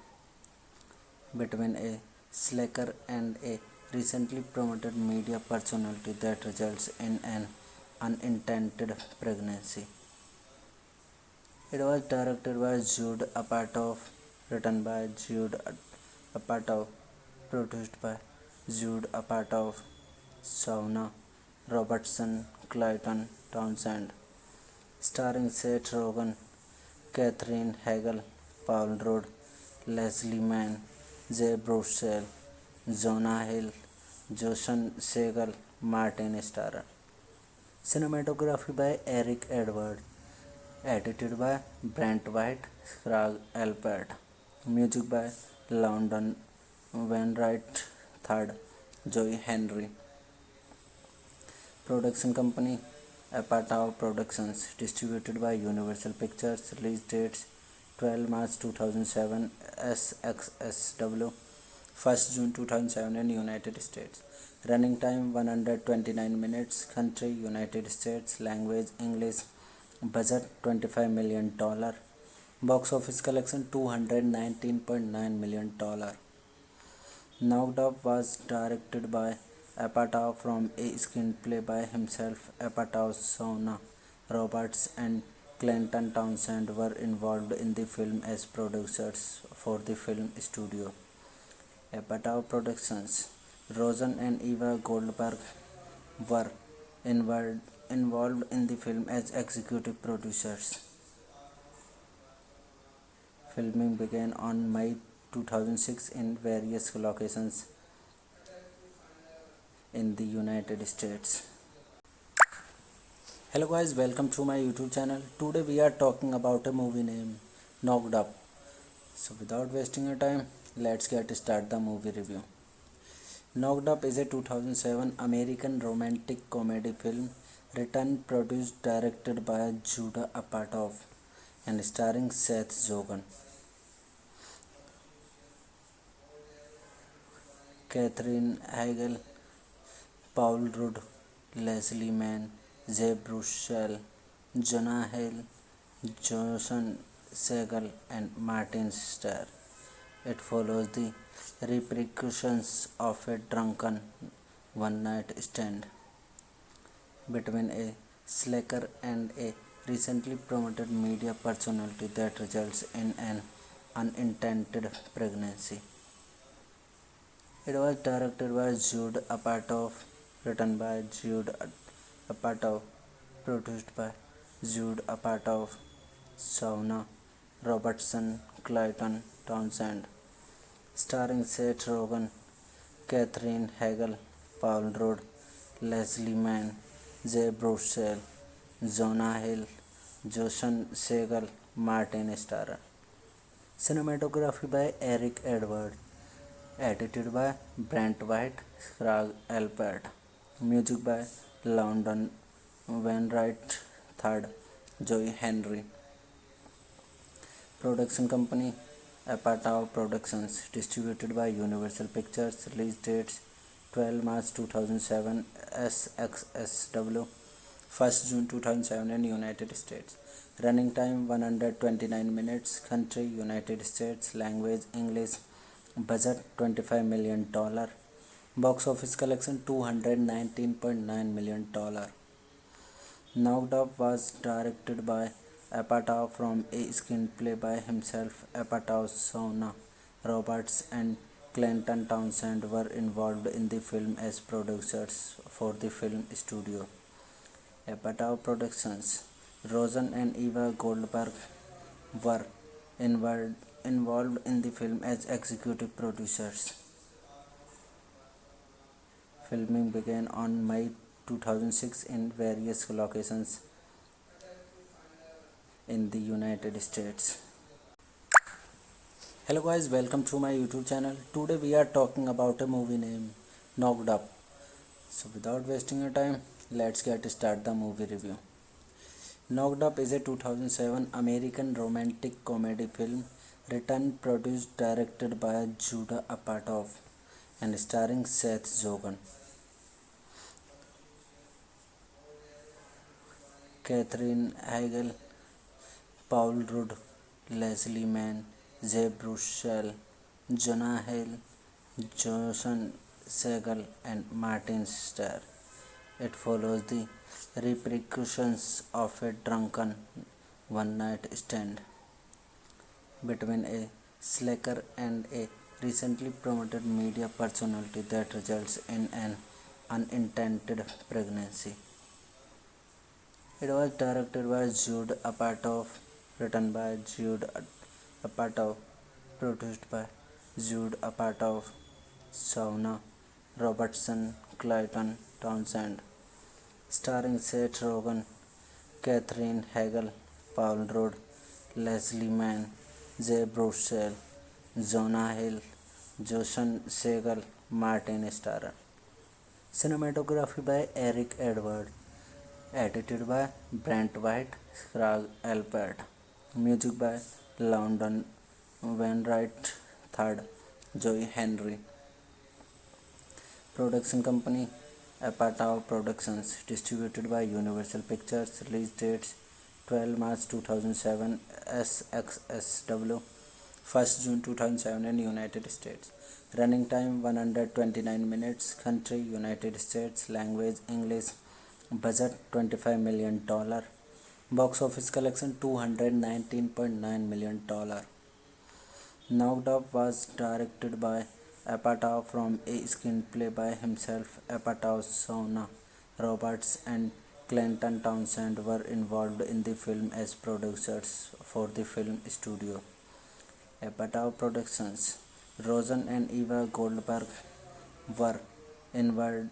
between a slacker and a recently promoted media personality that results in an unintended pregnancy. It was directed by Jude Apatow, written by Jude Apatow, produced by Jude Apatow, Shauna Robertson, Clayton Townsend, starring Seth Rogen, Catherine Hagel, Paul Rudd, Leslie Mann, Jay Baruchel, Jonah Hill, Joshan Segel, Martin Starr. Cinematography by Eric Edward. Edited by Brent White, Craig Alpert. Music by London Wainwright III, Joey Henry. Production company Apatow Productions. Distributed by Universal Pictures. Release dates 12 March 2007 SXSW, 1st June 2007 in United States. Running time 129 minutes. Country United States. Language English. Budget $25 million. Box office collection $219.9 million. Knocked Up was directed by Apatow from a screenplay by himself. Apatow, Shauna Roberts, and Clayton Townsend were involved in the film as producers for the film studio. Apatow Productions. Rosen and Eva Goldberg were involved in the film as executive producers. Filming began on May 2006 in various locations in the United States. Hello guys, welcome to my YouTube channel. Today we are talking about a movie named Knocked Up. So without wasting your time, let's get started the movie review. Knocked Up is a 2007 American romantic comedy film written, produced, directed by Jude Apatow and starring Seth Rogen, Catherine Hagel, Paul Rudd, Leslie Mann, Jay Baruchel, Jonah Hill, Joshan Segel, and Martin Starr. It follows the repercussions of a drunken one night stand between a slacker and a recently promoted media personality that results in an unintended pregnancy. It was directed by Jude Apatow, written by Jude Apatow, produced by Jude Apatow, Shauna Robertson, Clayton Townsend, starring Seth Rogen, Catherine Hagel, Paul Rudd, Leslie Mann, Jay Baruchel, Jonah Hill, Joshan Segal, Martin Starr. Cinematography by Eric Edward. Edited by Brent White, Craig Alpert. Music by London Wainwright III, Joey Henry. Production company Apatow Productions. Distributed by Universal Pictures. Release dates 12 March 2007 SXSW, 1st June 2007 in United States. Running time 129 minutes. Country United States. Language English. Budget $25 million. Box office collection $219.9 million. Knocked Up was directed by Apatow from a screenplay by himself. Apatow, Shauna Roberts, and Clayton Townsend were involved in the film as producers for the film studio. Apatow Productions. Rosen and Eva Goldberg were involved in the film as executive producers. Filming began on May 2006 in various locations in the United States. Hello guys, welcome to my YouTube channel. Today we are talking about a movie named Knocked Up. So without wasting your time, let's get started the movie review. Knocked Up is a 2007 American romantic comedy film written, produced, directed by Judah Apatow and starring Seth Rogen, Catherine Hagel, Paul Rudd, Leslie Mann, Jay Baruchel, Jonah Hill, Joshan Segal, and Martin Starr. It follows the repercussions of a drunken one night stand between a slacker and a recently promoted media personality that results in an unintended pregnancy. It was directed by Jude Apatow, written by Jude Apatow, produced by Jude Apatow, Shauna Robertson, Clayton Townsend, starring Seth Rogen, Catherine Hagel, Paul Rudd, Leslie Mann, Jay Baruchel, Jonah Hill, Joshan Segal, Martin Starr. Cinematography by Eric Edward. Edited by Brent White, Craig Alpert. Music by London Wainwright III, Joey Henry. Production company Apatow Productions. Distributed by Universal Pictures. Release dates 12 March 2007 SXSW, 1st June 2007 in United States. Running time 129 minutes. Country United States. Language English. Budget $25 million. Box office collection $219.9 million. Knocked Up was directed by Apatow from a screenplay by himself. Apatow, Shauna Roberts, and Clayton Townsend were involved in the film as producers for the film studio. Apatow Productions. Rosen and Eva Goldberg were involved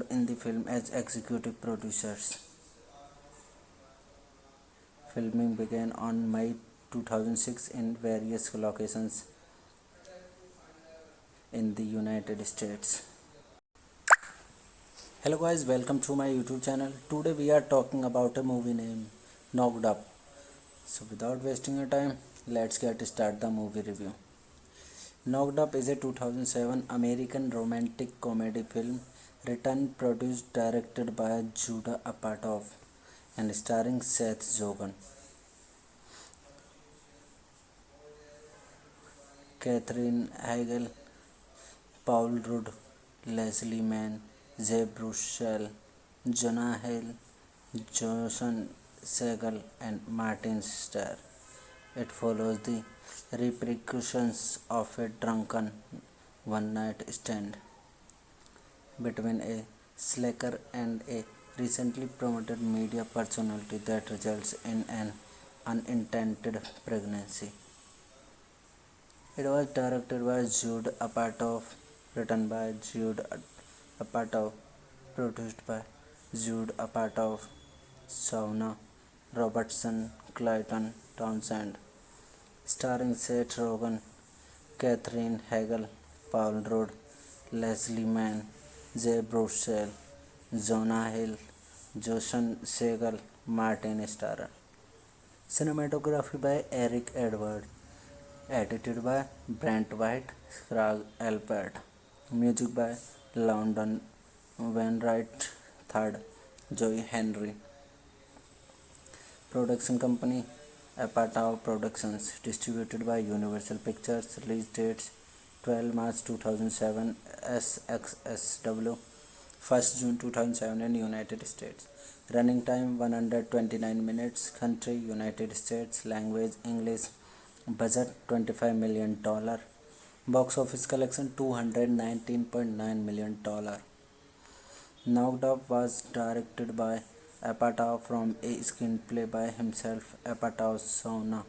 in the film as executive producers. Filming began on May 2006 in various locations in the United States. Hello guys, welcome to my YouTube channel. Today we are talking about a movie named Knocked Up. So without wasting your time, let's get started the movie review. Knocked Up is a 2007 American romantic comedy film written, produced, directed by Judah Apatow and starring Seth Rogen, Catherine Hagel, Paul Rudd, Leslie Mann, Zeb Russell, Jonah Hill, Jason Segel, and Martin Starr. It follows the repercussions of a drunken one night stand between a slacker and a recently promoted media personality that results in an unintended pregnancy. It was directed by Jude Apatow, written by Jude Apatow, produced by Jude Apatow, Shauna Robertson, Clayton Townsend, starring Seth Rogen, Catherine Hagel, Paul Rudd, Leslie Mann, Zeb Russell, Jonah Hill, Jason Segel, Martin Starr. Cinematography by Eric Edward. Edited by Brent White, Craig Alpert. Music by London Wainwright III, Joey Henry. Production company Apatow Productions. Distributed by Universal Pictures. Release dates 12 March 2007 SXSW, 1st June 2007 in United States. Running time 129 minutes. Country United States. Language English. Budget $25 million. Box office collection $219.9 million. Knocked Up was directed by Apatow from a screenplay by himself. Apatow, Shauna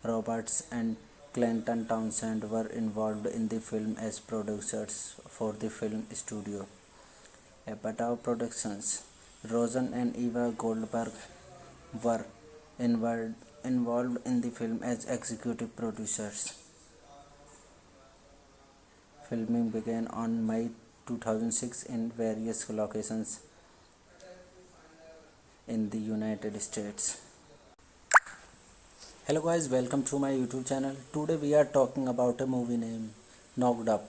Roberts, and Clayton Townsend were involved in the film as producers for the film studio. Apatow Productions. Rosen and Eva Goldberg were involved in the film as executive producers. Filming began on May 2006 in various locations in the United States. Hello guys, welcome to my YouTube channel. Today we are talking about a movie named Knocked Up.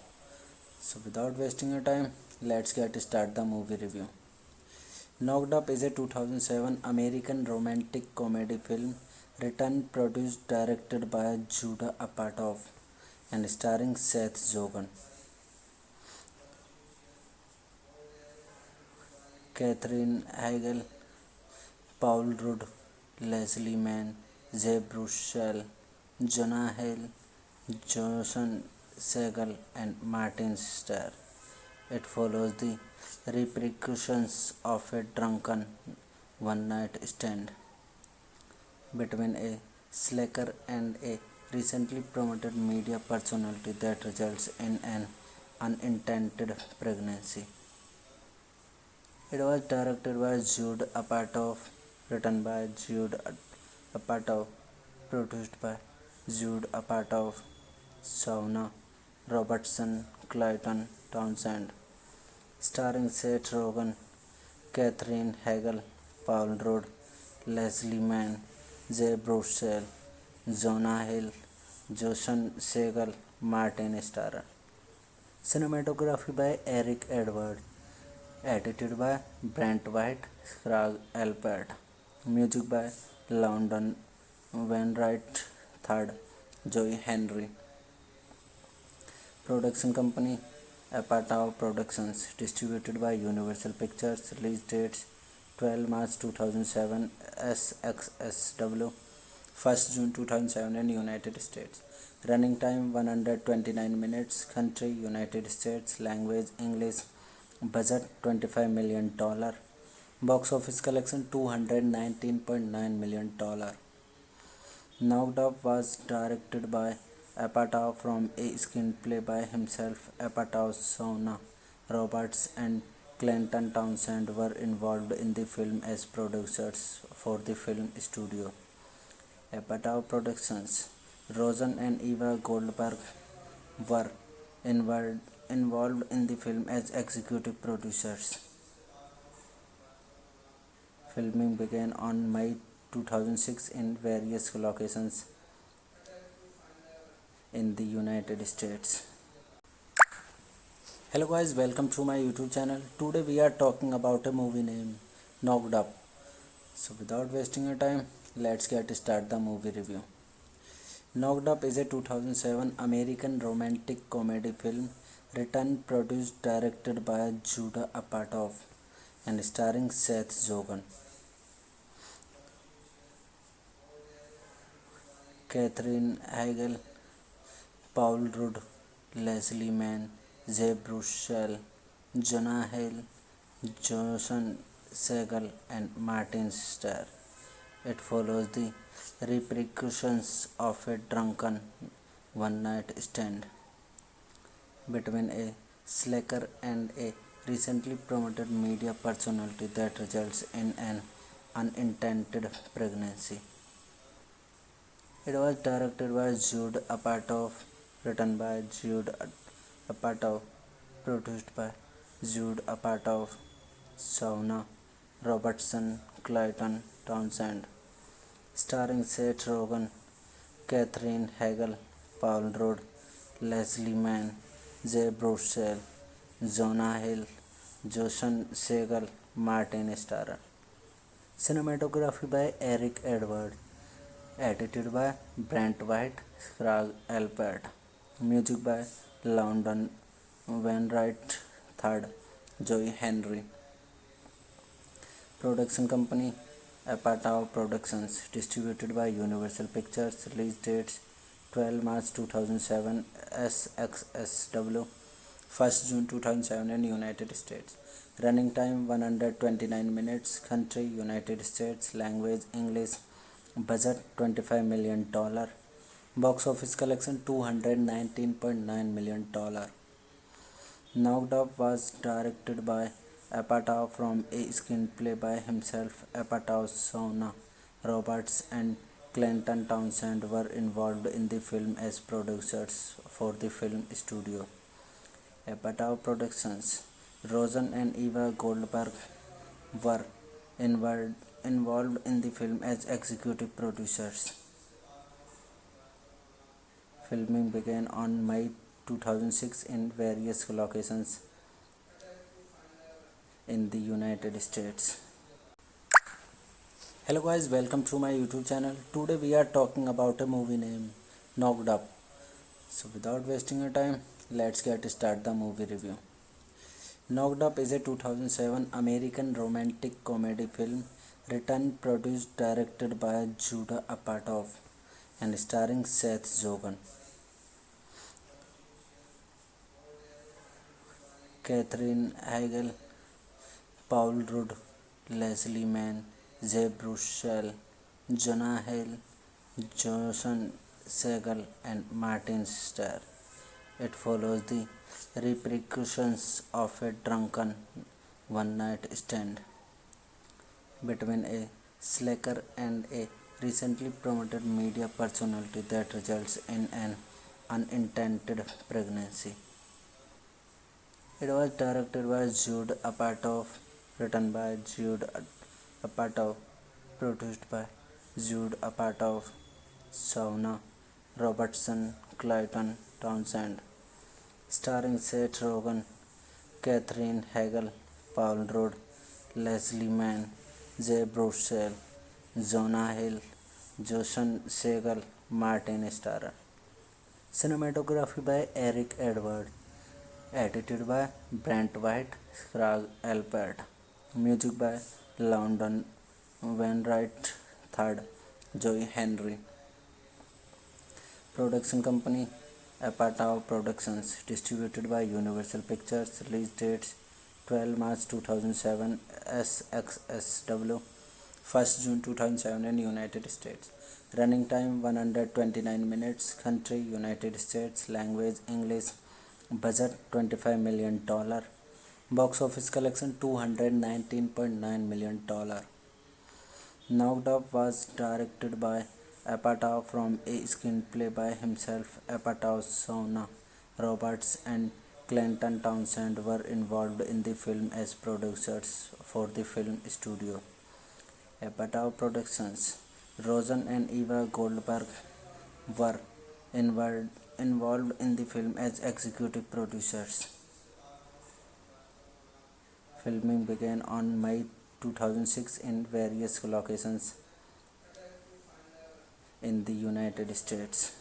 So without wasting your time, let's get started the movie review. Knocked Up is a 2007 American romantic comedy film written, produced, directed by Judah Apatow and starring Seth Rogen, Catherine Hagel, Paul Rudd, Leslie Mann, Zeb Russell, Jonah Hill, Jason Segel, and Martin Starr. It follows the repercussions of a drunken one night stand between a slacker and a recently promoted media personality that results in an unintended pregnancy. It was directed by Jude Apatow, written by Jude Apatow, produced by Jude Apatow, Shauna Robertson, Clayton Townsend, starring Seth Rogen, Catherine Hagel, Paul Rudd, Leslie Mann, Zeb Russell, Jonah Hill, Jason Segel, Martin Starr. Cinematography by Eric Edward. Edited by Brent White, Craig Alpert. Music by London Wainwright III, Joey Henry. Production company Apatow Productions. Distributed by Universal Pictures. Release dates 12 March 2007 SXSW, 1st June 2007 in United States. Running time 129 minutes. Country United States. Language English. Budget $25 million. Box office collection $219.9 million. Knocked Up was directed by Apatow from a screenplay by himself. Apatow, Shauna Roberts, and Clayton Townsend were involved in the film as producers for the film studio. Apatow Productions. Rosen and Eva Goldberg were involved in the film as executive producers. Filming began on May 2006 in various locations in the United States. Hello guys, welcome to my YouTube channel. Today we are talking about a movie named Knocked Up. So without wasting your time, let's get started the movie review. Knocked Up is a 2007 American romantic comedy film written, produced, directed by Judah Apatow and starring Seth Rogen, Catherine Hagel, Paul Rudd, Leslie Mann, Jay Baruchel, Jonah Hill, Jason Segel, and Martin Starr. It follows the repercussions of a drunken one-night stand between a slacker and a recently promoted media personality that results in an unintended pregnancy. It was directed by Jude Apatow, written by Jude Apatow, produced by Jude Apatow, Shauna Robertson, Clayton Townsend, starring Seth Rogen, Catherine Hagel, Paul Rudd, Leslie Mann, Jay Baruchel, Jonah Hill, Jason Segel, Martin Starr. Cinematography by Eric Edward. Edited by Brent White, Craig Alpert. Music by London Wainwright III, Joey Henry. Production company Apatow Productions. Distributed by Universal Pictures. Release dates 12 March 2007 SXSW, 1st June 2007 in United States. Running time 129 minutes. Country United States. Language English. Budget $25 million. Box office collection $219.9 million. Knocked Up was directed by Apatow from a screenplay by himself. Apatow, Shauna Roberts, and Clayton Townsend were involved in the film as producers for the film studio. Apatow Productions. Rosen and Eva Goldberg were involved in the film as executive producers. Filming began on May 2006 in various locations in the United States. Hello guys, welcome to my YouTube channel. Today we are talking about a movie named Knocked Up. So without wasting your time, let's get started the movie review. Knocked Up is a 2007 American romantic comedy film written, produced, directed by Judah Apatow and starring Seth Rogen, Catherine Hagel, Paul Rudd, Leslie Mann, Jay Baruchel, Jonah Hill, Jason Segel, and Martin Starr. It follows the repercussions of a drunken one-night stand between a slacker and a recently promoted media personality that results in an unintended pregnancy. It was directed by Jude Apatow, written by Jude Apatow, produced by Jude Apatow, Shauna Robertson, Clayton Townsend, starring Seth Rogen, Catherine Hagel, Paul Rudd, Leslie Mann, Jay Baruchel, Jonah Hill, Jason Segel, Martin Starr. Cinematography by Eric Edward. Edited by Brent White, Craig Alpert. Music by London Wainwright III, Joey Henry. Production company Apatow Productions. Distributed by Universal Pictures. Release dates 12 March 2007 SXSW, 1st June 2007 in United States. Running time 129 minutes. Country United States. Language English. Budget $25 million. Box office collection $219.9 million. Knocked Up was directed by Apatow from a screenplay by himself. Apatow, Shauna Roberts, and Clayton Townsend were involved in the film as producers for the film studio. Apatow Productions. Rosen and Eva Goldberg were involved in the film as executive producers. Filming began on May 2006 in various locations in the United States.